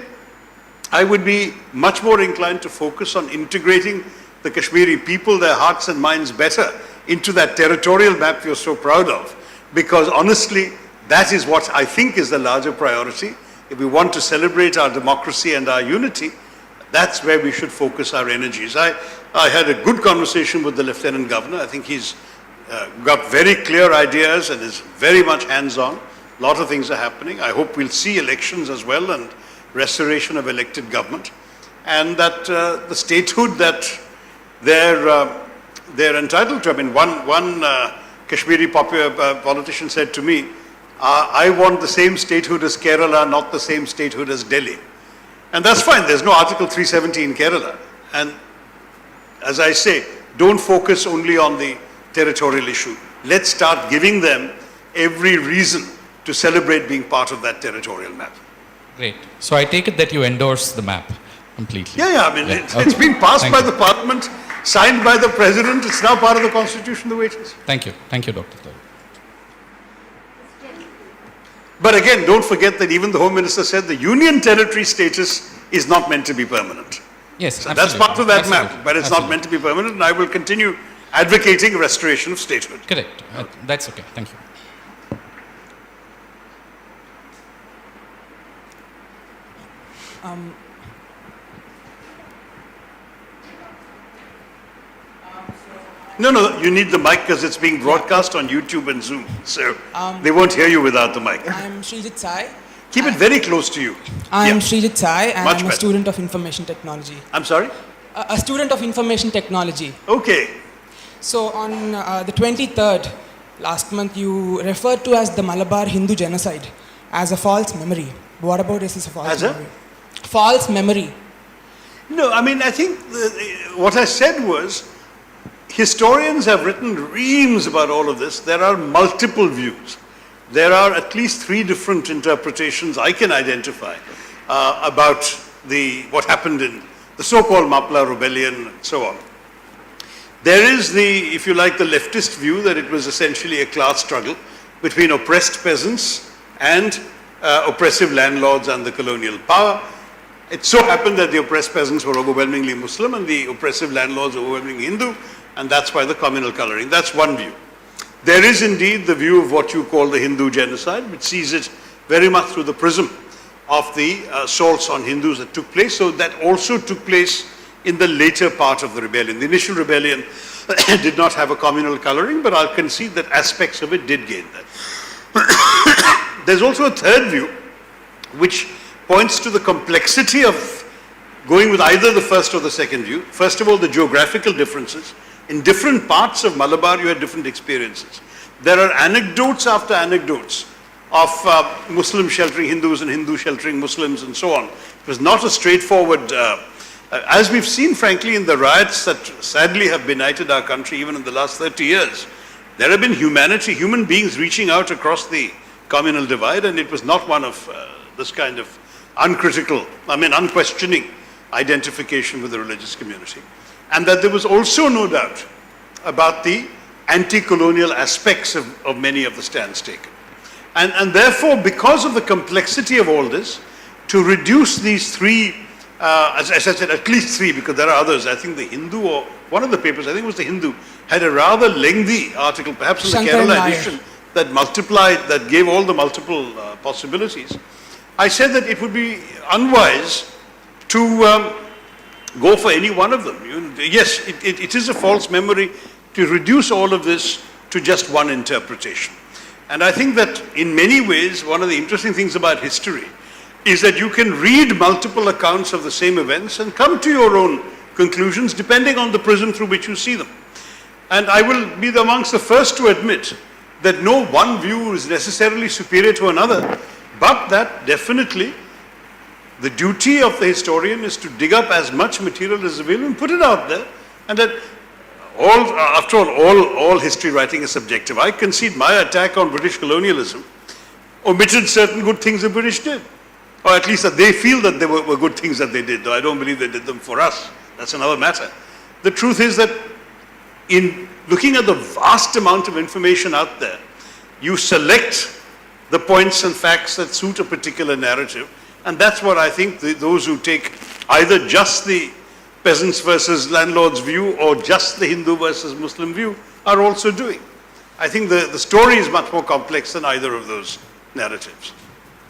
I would be much more inclined to focus on integrating the Kashmiri people, their hearts and minds better into that territorial map you're so proud of. Because honestly, that is what I think is the larger priority. If we want to celebrate our democracy and our unity, that's where we should focus our energies. I had a good conversation with the Lieutenant Governor. I think he's got very clear ideas and is very much hands-on. A lot of things are happening. I hope we'll see elections as well and restoration of elected government. And that the statehood that they're entitled to. I mean, one Kashmiri politician said to me, I want the same statehood as Kerala, not the same statehood as Delhi. And that's fine. There's no Article 370 in Kerala. And as I say, don't focus only on the territorial issue. Let's start giving them every reason to celebrate being part of that territorial map. Great. So I take it that you endorse the map completely. Yeah, I mean, Yeah. it's been passed Thank by you. the Parliament, signed by the President. It's now part of the Constitution the way it is. Thank you. Thank you, Dr. Tharoor. But again, don't forget that even the Home Minister said the Union Territory status is not meant to be permanent. Yes, So that's part of that map, Absolutely. but it's not meant to be permanent, and I will continue advocating restoration of statehood. Correct. That's okay. Thank you. No, you need the mic because it's being broadcast on YouTube and Zoom, so they won't hear you without the mic. I'm Srijit Sai. Keep it very close to you. I'm Yeah. Srijit Sai and Much I'm a better. student of information technology. I'm sorry? A student of information technology. Okay. So on the 23rd last month, you referred to as the Malabar Hindu genocide as a false memory. What about this is a false As a? memory? False memory. No, I mean, I think what I said was, historians have written reams about all of this. There are multiple views. There are at least 3 different interpretations I can identify about what happened in the so-called Mapla rebellion and so on. There is if you like, the leftist view that it was essentially a class struggle between oppressed peasants and oppressive landlords and the colonial power. It so happened that the oppressed peasants were overwhelmingly Muslim and the oppressive landlords were overwhelmingly Hindu, and that's why the communal coloring. That's one view. There is indeed the view of what you call the Hindu genocide, which sees it very much through the prism of the assaults on Hindus that took place. So that also took place in the later part of the rebellion. The initial rebellion did not have a communal coloring, but I'll concede that aspects of it did gain that. There's also a third view, which points to the complexity of going with either the first or the second view. First of all, the geographical differences. In different parts of Malabar, you had different experiences. There are anecdotes after anecdotes of Muslims sheltering Hindus and Hindu sheltering Muslims and so on. It was not a straightforward, as we've seen frankly in the riots that sadly have benighted our country even in the last 30 years, there have been human beings reaching out across the communal divide, and it was not one of this kind of unquestioning identification with the religious community. And that there was also no doubt about the anti-colonial aspects of many of the stands taken. And therefore, because of the complexity of all this, to reduce these three, as I said, at least three, because there are others. I think the Hindu, or one of the papers, I think it was the Hindu, had a rather lengthy article, perhaps in the Kerala edition, that gave all the multiple possibilities. I said that it would be unwise to go for any one of them. Yes, it is a false memory to reduce all of this to just one interpretation. And I think that in many ways, one of the interesting things about history is that you can read multiple accounts of the same events and come to your own conclusions depending on the prism through which you see them. And I will be amongst the first to admit that no one view is necessarily superior to another, but that definitely the duty of the historian is to dig up as much material as available and put it out there, and that after all history writing is subjective. I concede my attack on British colonialism omitted certain good things the British did, or at least that they feel that they were good things that they did, though I don't believe they did them for us. That's another matter. The truth is that in looking at the vast amount of information out there, you select the points and facts that suit a particular narrative, and that's what I think those who take either just the peasants versus landlords view or just the Hindu versus Muslim view are also doing. I think the story is much more complex than either of those narratives.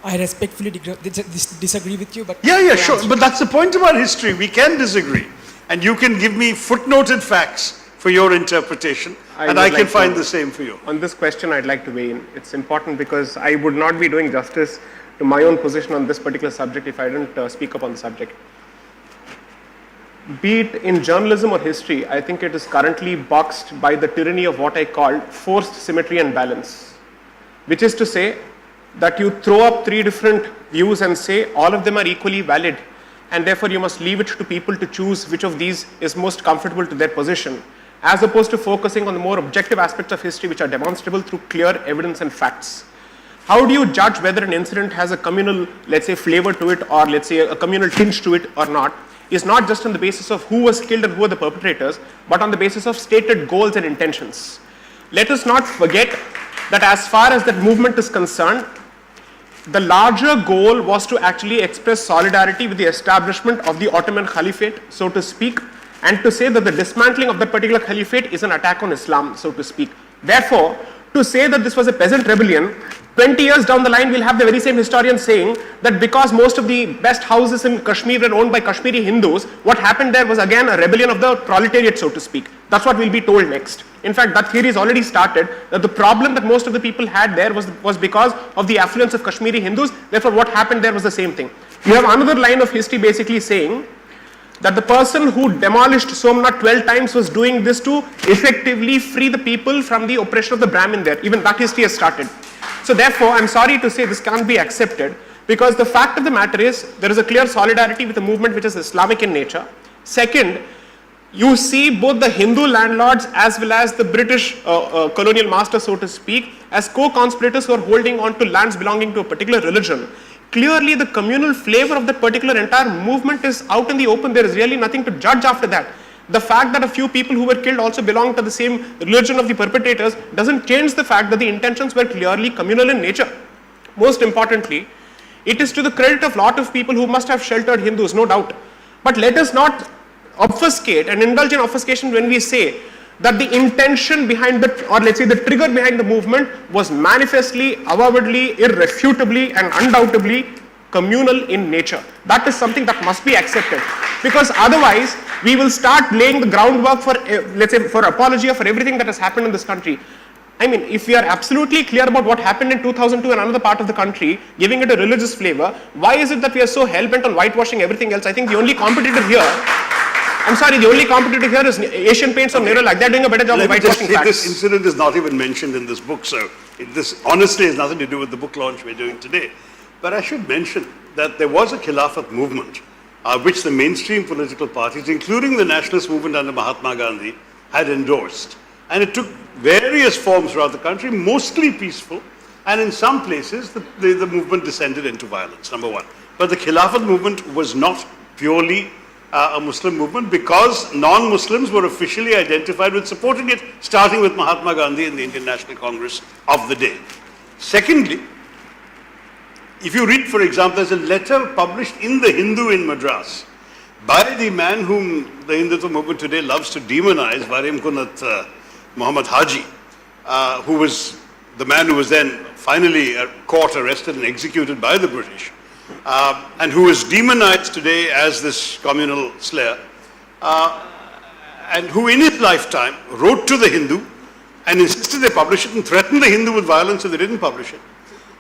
I respectfully disagree with you, but... Yeah, sure. But that's the point about history. We can disagree. And you can give me footnoted facts for your interpretation, and I can find the same for you. On this question, I'd like to weigh in. It's important because I would not be doing justice to my own position on this particular subject if I didn't speak up on the subject. Be it in journalism or history, I think it is currently boxed by the tyranny of what I call forced symmetry and balance, which is to say that you throw up three different views and say all of them are equally valid, and therefore you must leave it to people to choose which of these is most comfortable to their position, as opposed to focusing on the more objective aspects of history which are demonstrable through clear evidence and facts. How do you judge whether an incident has a communal, let's say, flavor to it, or let's say a communal tinge to it or not, is not just on the basis of who was killed and who are the perpetrators, but on the basis of stated goals and intentions. Let us not forget that as far as that movement is concerned, the larger goal was to actually express solidarity with the establishment of the Ottoman Caliphate, so to speak, and to say that the dismantling of that particular caliphate is an attack on Islam, so to speak. Therefore, to say that this was a peasant rebellion, 20 years down the line, we'll have the very same historian saying that because most of the best houses in Kashmir were owned by Kashmiri Hindus, what happened there was again a rebellion of the proletariat, so to speak. That's what we'll be told next. In fact, that theory has already started, that the problem that most of the people had there was because of the affluence of Kashmiri Hindus. Therefore, what happened there was the same thing. You have another line of history basically saying that the person who demolished Somnath 12 times was doing this to effectively free the people from the oppression of the Brahmin there. Even that history has started. So therefore, I'm sorry to say this can't be accepted, because the fact of the matter is there is a clear solidarity with a movement which is Islamic in nature. Second, you see both the Hindu landlords as well as the British colonial masters, so to speak, as co-conspirators who are holding on to lands belonging to a particular religion. Clearly, the communal flavor of that particular entire movement is out in the open. There is really nothing to judge after that. The fact that a few people who were killed also belong to the same religion of the perpetrators doesn't change the fact that the intentions were clearly communal in nature. Most importantly, it is to the credit of a lot of people who must have sheltered Hindus, no doubt. But let us not obfuscate and indulge in obfuscation when we say that the intention behind the, or let's say the trigger behind the movement was manifestly, avowedly, irrefutably and undoubtedly communal in nature. That is something that must be accepted, because otherwise we will start laying the groundwork for, let's say, for apologia for everything that has happened in this country. I mean, if we are absolutely clear about what happened in 2002 in another part of the country, giving it a religious flavor, why is it that we are so hell-bent on whitewashing everything else? I think the only competitor here, I'm sorry, the only competitor here is Asian Paints or Nerolac. They're doing a better job of whitewashing facts. This incident is not even mentioned in this book, so this honestly has nothing to do with the book launch we're doing today. But I should mention that there was a Khilafat movement, which the mainstream political parties, including the nationalist movement under Mahatma Gandhi, had endorsed. And it took various forms throughout the country, mostly peaceful, and in some places the movement descended into violence, number one. But the Khilafat movement was not purely a Muslim movement, because non-Muslims were officially identified with supporting it, starting with Mahatma Gandhi and the Indian National Congress of the day. Secondly, if you read, for example, there's a letter published in the Hindu in Madras by the man whom the Hindutva movement today loves to demonize, Varim Kunat Muhammad Haji, who was the man who was then finally caught, arrested and executed by the British, and who is demonized today as this communal slayer, and who in his lifetime wrote to the Hindu and insisted they publish it and threatened the Hindu with violence if they didn't publish it,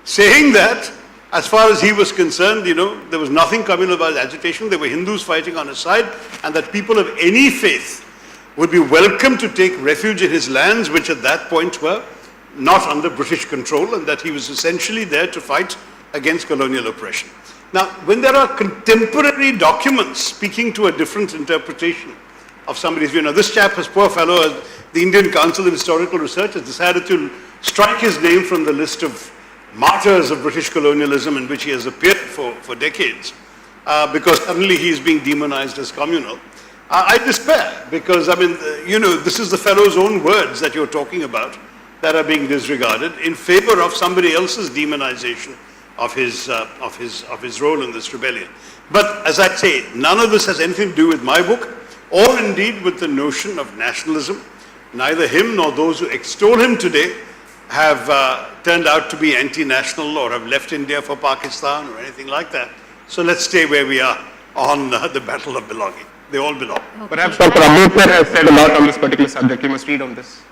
saying that as far as he was concerned, there was nothing communal about agitation. There were Hindus fighting on his side, and that people of any faith would be welcome to take refuge in his lands, which at that point were not under British control, and that he was essentially there to fight against colonial oppression. Now, when there are contemporary documents speaking to a different interpretation of somebody's view, this chap, this poor fellow, the Indian Council of Historical Research, has decided to strike his name from the list of martyrs of British colonialism in which he has appeared for decades, because suddenly he is being demonized as communal. I despair, because this is the fellow's own words that you're talking about that are being disregarded in favor of somebody else's demonization of his role in this rebellion. But as I say, none of this has anything to do with my book, or indeed with the notion of nationalism. Neither him nor those who extol him today have turned out to be anti-national or have left India for Pakistan or anything like that. So let's stay where we are on the battle of belonging. They all belong. Okay. Perhaps Dr. Ambedkar has said a lot on this particular subject. You must read on this.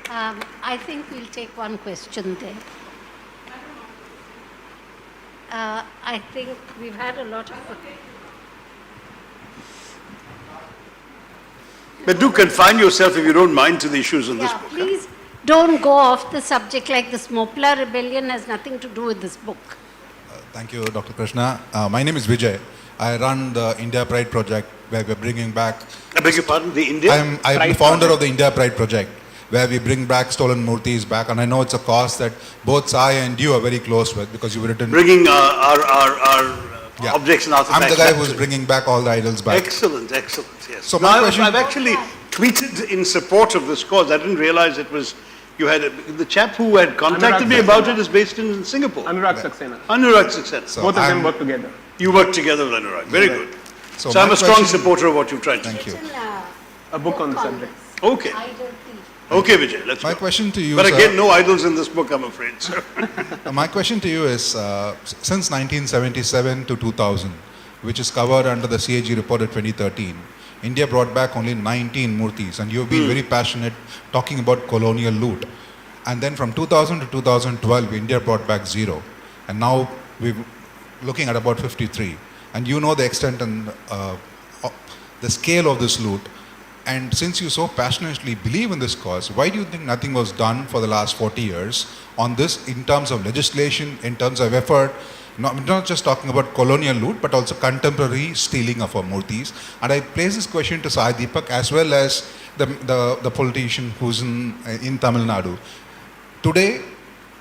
I think we'll take one question there. I think we've had a lot of... But do confine yourself, if you don't mind, to the issues in this book. Please don't go off the subject like this. Mopla rebellion has nothing to do with this book. Thank you, Dr. Krishna. My name is Vijay. I run the India Pride project, where we're bringing back... I beg your pardon, the India? I'm the founder of the India Pride project, where we bring back stolen murtis back, and I know it's a cause that both I and you are very close with, because you've written... Bringing our objects and artifacts. I'm the guy who's bringing back all the idols back. Excellent, yes. So my question... I've actually tweeted in support of this cause. I didn't realize it was... the chap who had contacted me about it is based in Singapore. Anurag Saxena. Anurag Saxena. So Both of them work together. You work together with Anurag. Very good. So my I'm a strong question- supporter of what you've tried to do. Thank you. A book on the subject. Okay. Okay, Vijay, let's My go. question to you, But sir, again, no idols in this book, I'm afraid, sir. my question to you is, since 1977 to 2000, which is covered under the CAG report of 2013, India brought back only 19 murtis, and you've been very passionate talking about colonial loot. And then from 2000 to 2012, India brought back 0. And now we're looking at about 53. And you know the extent and the scale of this loot. And since you so passionately believe in this cause, why do you think nothing was done for the last 40 years on this in terms of legislation, in terms of effort? Not just talking about colonial loot, but also contemporary stealing of our murtis. And I place this question to Sai Deepak as well as the politician who's in Tamil Nadu. Today,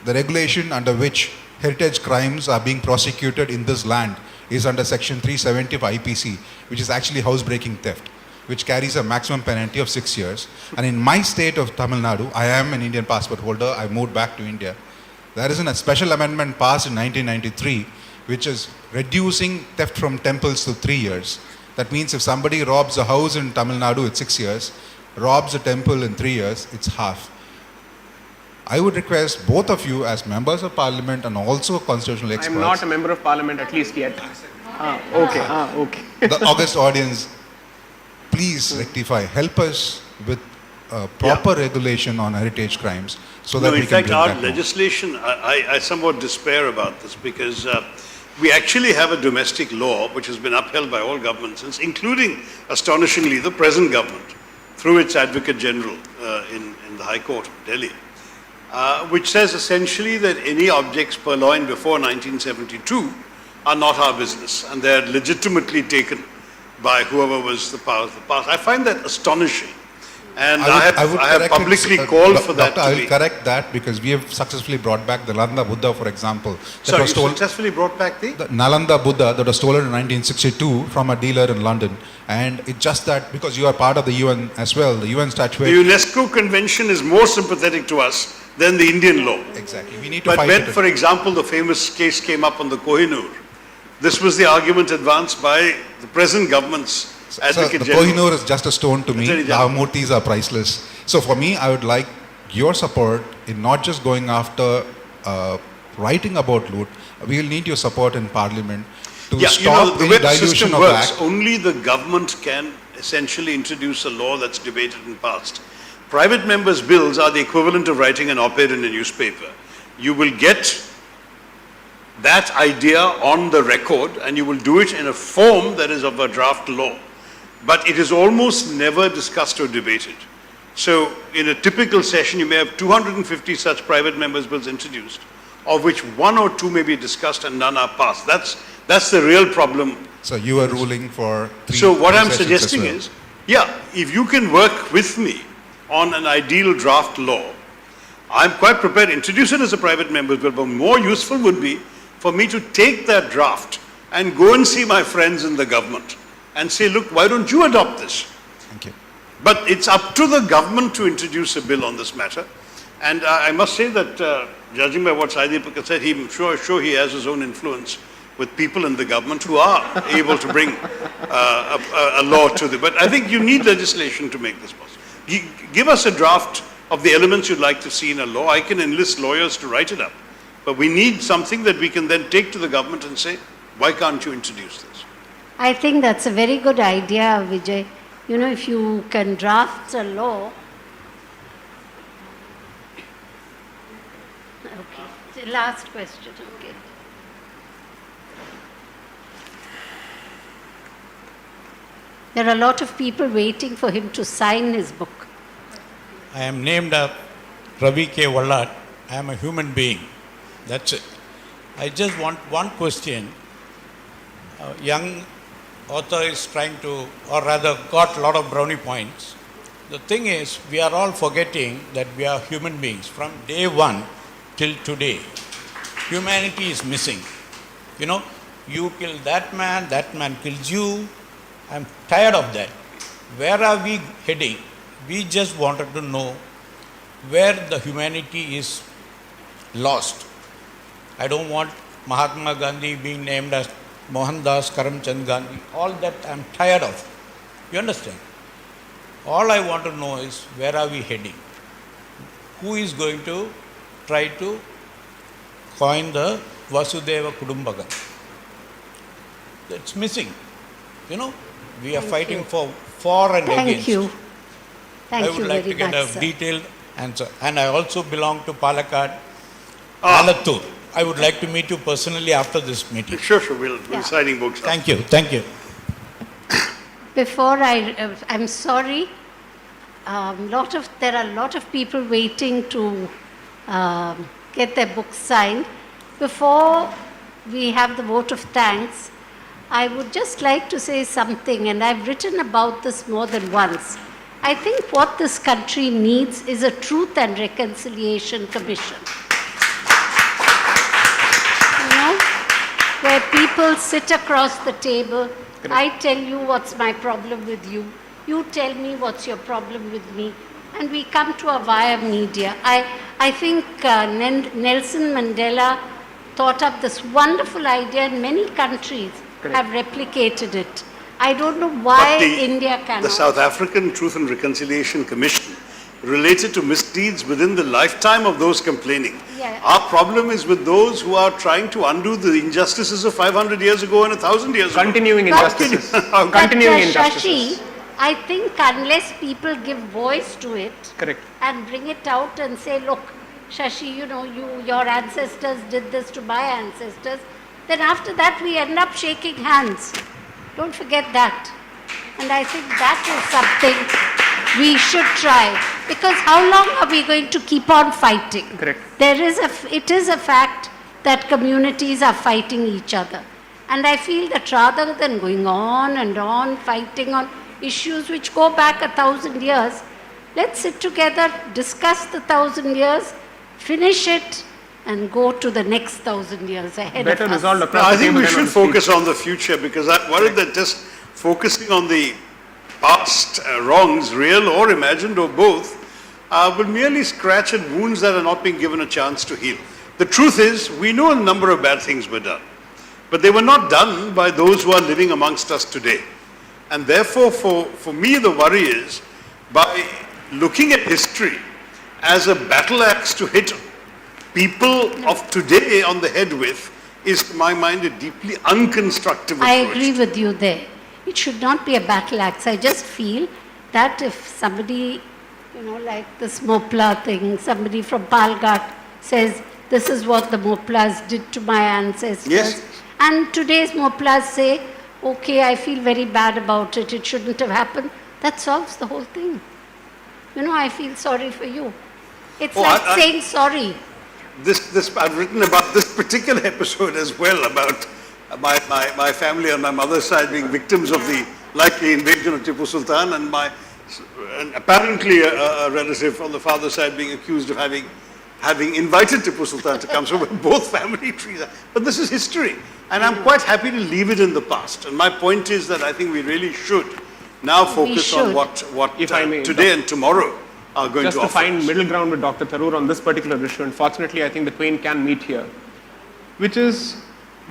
the regulation under which heritage crimes are being prosecuted in this land is under section 370 of IPC, which is actually housebreaking theft, which carries a maximum penalty of 6 years. And in my state of Tamil Nadu, I am an Indian passport holder. I moved back to India. There is a special amendment passed in 1993, which is reducing theft from temples to 3 years. That means if somebody robs a house in Tamil Nadu, it's 6 years. robs a temple in 3 years, it's half. I would request both of you as members of parliament and also constitutional experts. I'm not a member of parliament, at least yet. Okay. The august audience, please rectify. Help us with proper regulation on heritage crimes so that No, we in can fact, bring our that home. legislation, I somewhat despair about this because we actually have a domestic law which has been upheld by all governments since, including, astonishingly, the present government through its Advocate General in the High Court of Delhi, which says essentially that any objects purloined before 1972 are not our business and they are legitimately taken by whoever was the power of the past. I find that astonishing. And I have correct it, publicly called for that Doctor, I to will be. correct that because we have successfully brought back the Nalanda Buddha, for example. That Sorry, was you stolen, successfully brought back the? the Nalanda Buddha that was stolen in 1962 from a dealer in London. And it's just that because you are part of the UN as well, the UN The statute. UNESCO Convention is more sympathetic to us than the Indian law. Exactly. We need to But fight when, it. for example, the famous case came up on the Kohinoor, this was the argument advanced by the present government's So Advocate the General. Kohinoor is just a stone to me. Attorney The General. Murtis are priceless. So for me, I would like your support in not just going after writing about loot. We will need your support in Parliament to Yeah, stop the any way the dilution system of works, act. only the government can essentially introduce a law that's debated and passed. Private members' bills are the equivalent of writing an op-ed in a newspaper. You will get that idea on the record and you will do it in a form that is of a draft law. But it is almost never discussed or debated. So in a typical session, you may have 250 such private members' bills introduced, of which one or two may be discussed and none are passed. That's the real problem. So you are ruling for three. So what I'm sessions as suggesting well. is, yeah, if you can work with me on an ideal draft law, I'm quite prepared to introduce it as a private member's bill, but more useful would be for me to take that draft and go and see my friends in the government and say, look, why don't you adopt this? Thank you. But it's up to the government to introduce a bill on this matter. And I must say that, judging by what Deepak said, I'm sure he has his own influence with people in the government who are able to bring a law to them. But I think you need legislation to make this possible. Give us a draft of the elements you'd like to see in a law. I can enlist lawyers to write it up. But we need something that we can then take to the government and say, why can't you introduce this? I think that's a very good idea, Vijay. You know, if you can draft a law. Okay, the last question, okay. There are a lot of people waiting for him to sign his book. I am named Ravi K. Vallat. I am a human being. That's it. I just want one question. A young author is trying to, or rather got a lot of brownie points. The thing is, we are all forgetting that we are human beings. From day one till today, humanity is missing. You know, you kill that man kills you. I'm tired of that. Where are we heading? We just wanted to know where the humanity is lost. I don't want Mahatma Gandhi being named as Mohandas Karamchand Gandhi. All that I'm tired of. You understand? All I want to know is where are we heading? Who is going to try to coin the Vasudeva Kudumbakam? That's missing. You know, we are fighting for and Thank against. you. Thank I you would like very to get much, a sir. detailed answer. And I also belong to Palakkad, Alattur. I would like to meet you personally after this meeting. Sure, we'll Yeah. signing books. Thank you. Thank you. Before I'm sorry, there are a lot of people waiting to get their books signed. Before we have the vote of thanks, I would just like to say something, and I've written about this more than once. I think what this country needs is a Truth and Reconciliation Commission. You know, where people sit across the table. I tell you what's my problem with you. You tell me what's your problem with me. And we come to a via media. I think Nelson Mandela thought up this wonderful idea, and many countries have replicated it. I don't know why But India cannot. The South African Truth and Reconciliation Commission related to misdeeds within the lifetime of those complaining. Yeah. Our problem is with those who are trying to undo the injustices of 500 years ago and 1,000 years ago. Continuing injustices. But, Continuing Shashi, injustices. I think unless people give voice to it Correct. and bring it out and say, look, Shashi, you know, your ancestors did this to my ancestors, then after that we end up shaking hands. Don't forget that. And I think that is something we should try. Because how long are we going to keep on fighting? Correct. It is a fact that communities are fighting each other. And I feel that rather than going on and on fighting on issues which go back 1,000 years, let's sit together, discuss the 1,000 years, finish it, and go to the next 1,000 years ahead Better of us. resolved No, across I the think table we than on should the street. focus on the future, because I'm worried that just focusing on the past wrongs, real or imagined or both, will merely scratch at wounds that are not being given a chance to heal. The truth is, we know a number of bad things were done, but they were not done by those who are living amongst us today. And therefore, for me, the worry is, by looking at history as a battle axe to hit people of today on the head with, is, to my mind, a deeply unconstructive approach. I agree with you there. It should not be a battle axe. I just feel that if somebody, you know, like this Mopla thing, somebody from Palghat says, this is what the Moplas did to my ancestors. Yes. And today's Moplas say, okay, I feel very bad about it, it shouldn't have happened. That solves the whole thing. You know, I feel sorry for you. It's like saying sorry. I've written about this particular episode as well, about my family on my mother's side being victims of the likely invasion of Tipu Sultan, and apparently a relative on the father's side being accused of having invited Tipu Sultan to come. So both family trees are, but this is history, and I'm quite happy to leave it in the past. And my point is that I think we really should now focus on what If I may, today and tomorrow are going Just to to offer find us. middle ground with Dr. Tharoor on this particular issue, unfortunately, I think the twain can meet here, which is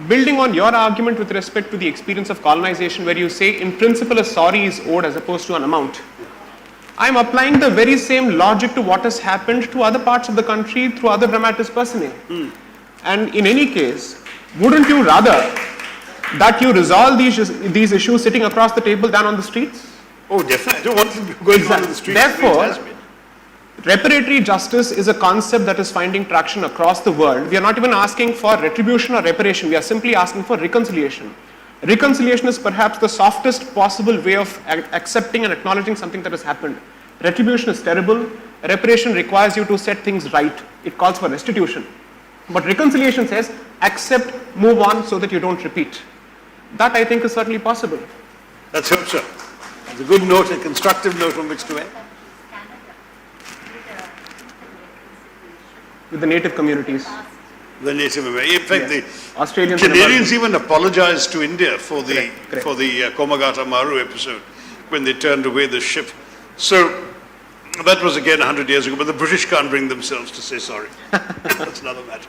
building on your argument with respect to the experience of colonization, where you say, in principle, a sorry is owed as opposed to an amount. I'm applying the very same logic to what has happened to other parts of the country through other dramatis personae. And in any case, wouldn't you rather that you resolve these issues sitting across the table than on the streets? Oh, definitely. I don't want to go on the streets. Therefore, It has been. reparatory justice is a concept that is finding traction across the world. We are not even asking for retribution or reparation. We are simply asking for reconciliation. Reconciliation is perhaps the softest possible way of accepting and acknowledging something that has happened. Retribution is terrible. Reparation requires you to set things right. It calls for restitution. But reconciliation says, accept, move on so that you don't repeat. That, I think, is certainly possible. Let's hope so. It's a good note, a constructive note on which to end. With the native communities. The Native Americans. In fact, the Australians and Canadians even apologized to India for the Correct. Komagata Maru episode when they turned away the ship. So that was again 100 years ago, but the British can't bring themselves to say sorry. That's another matter.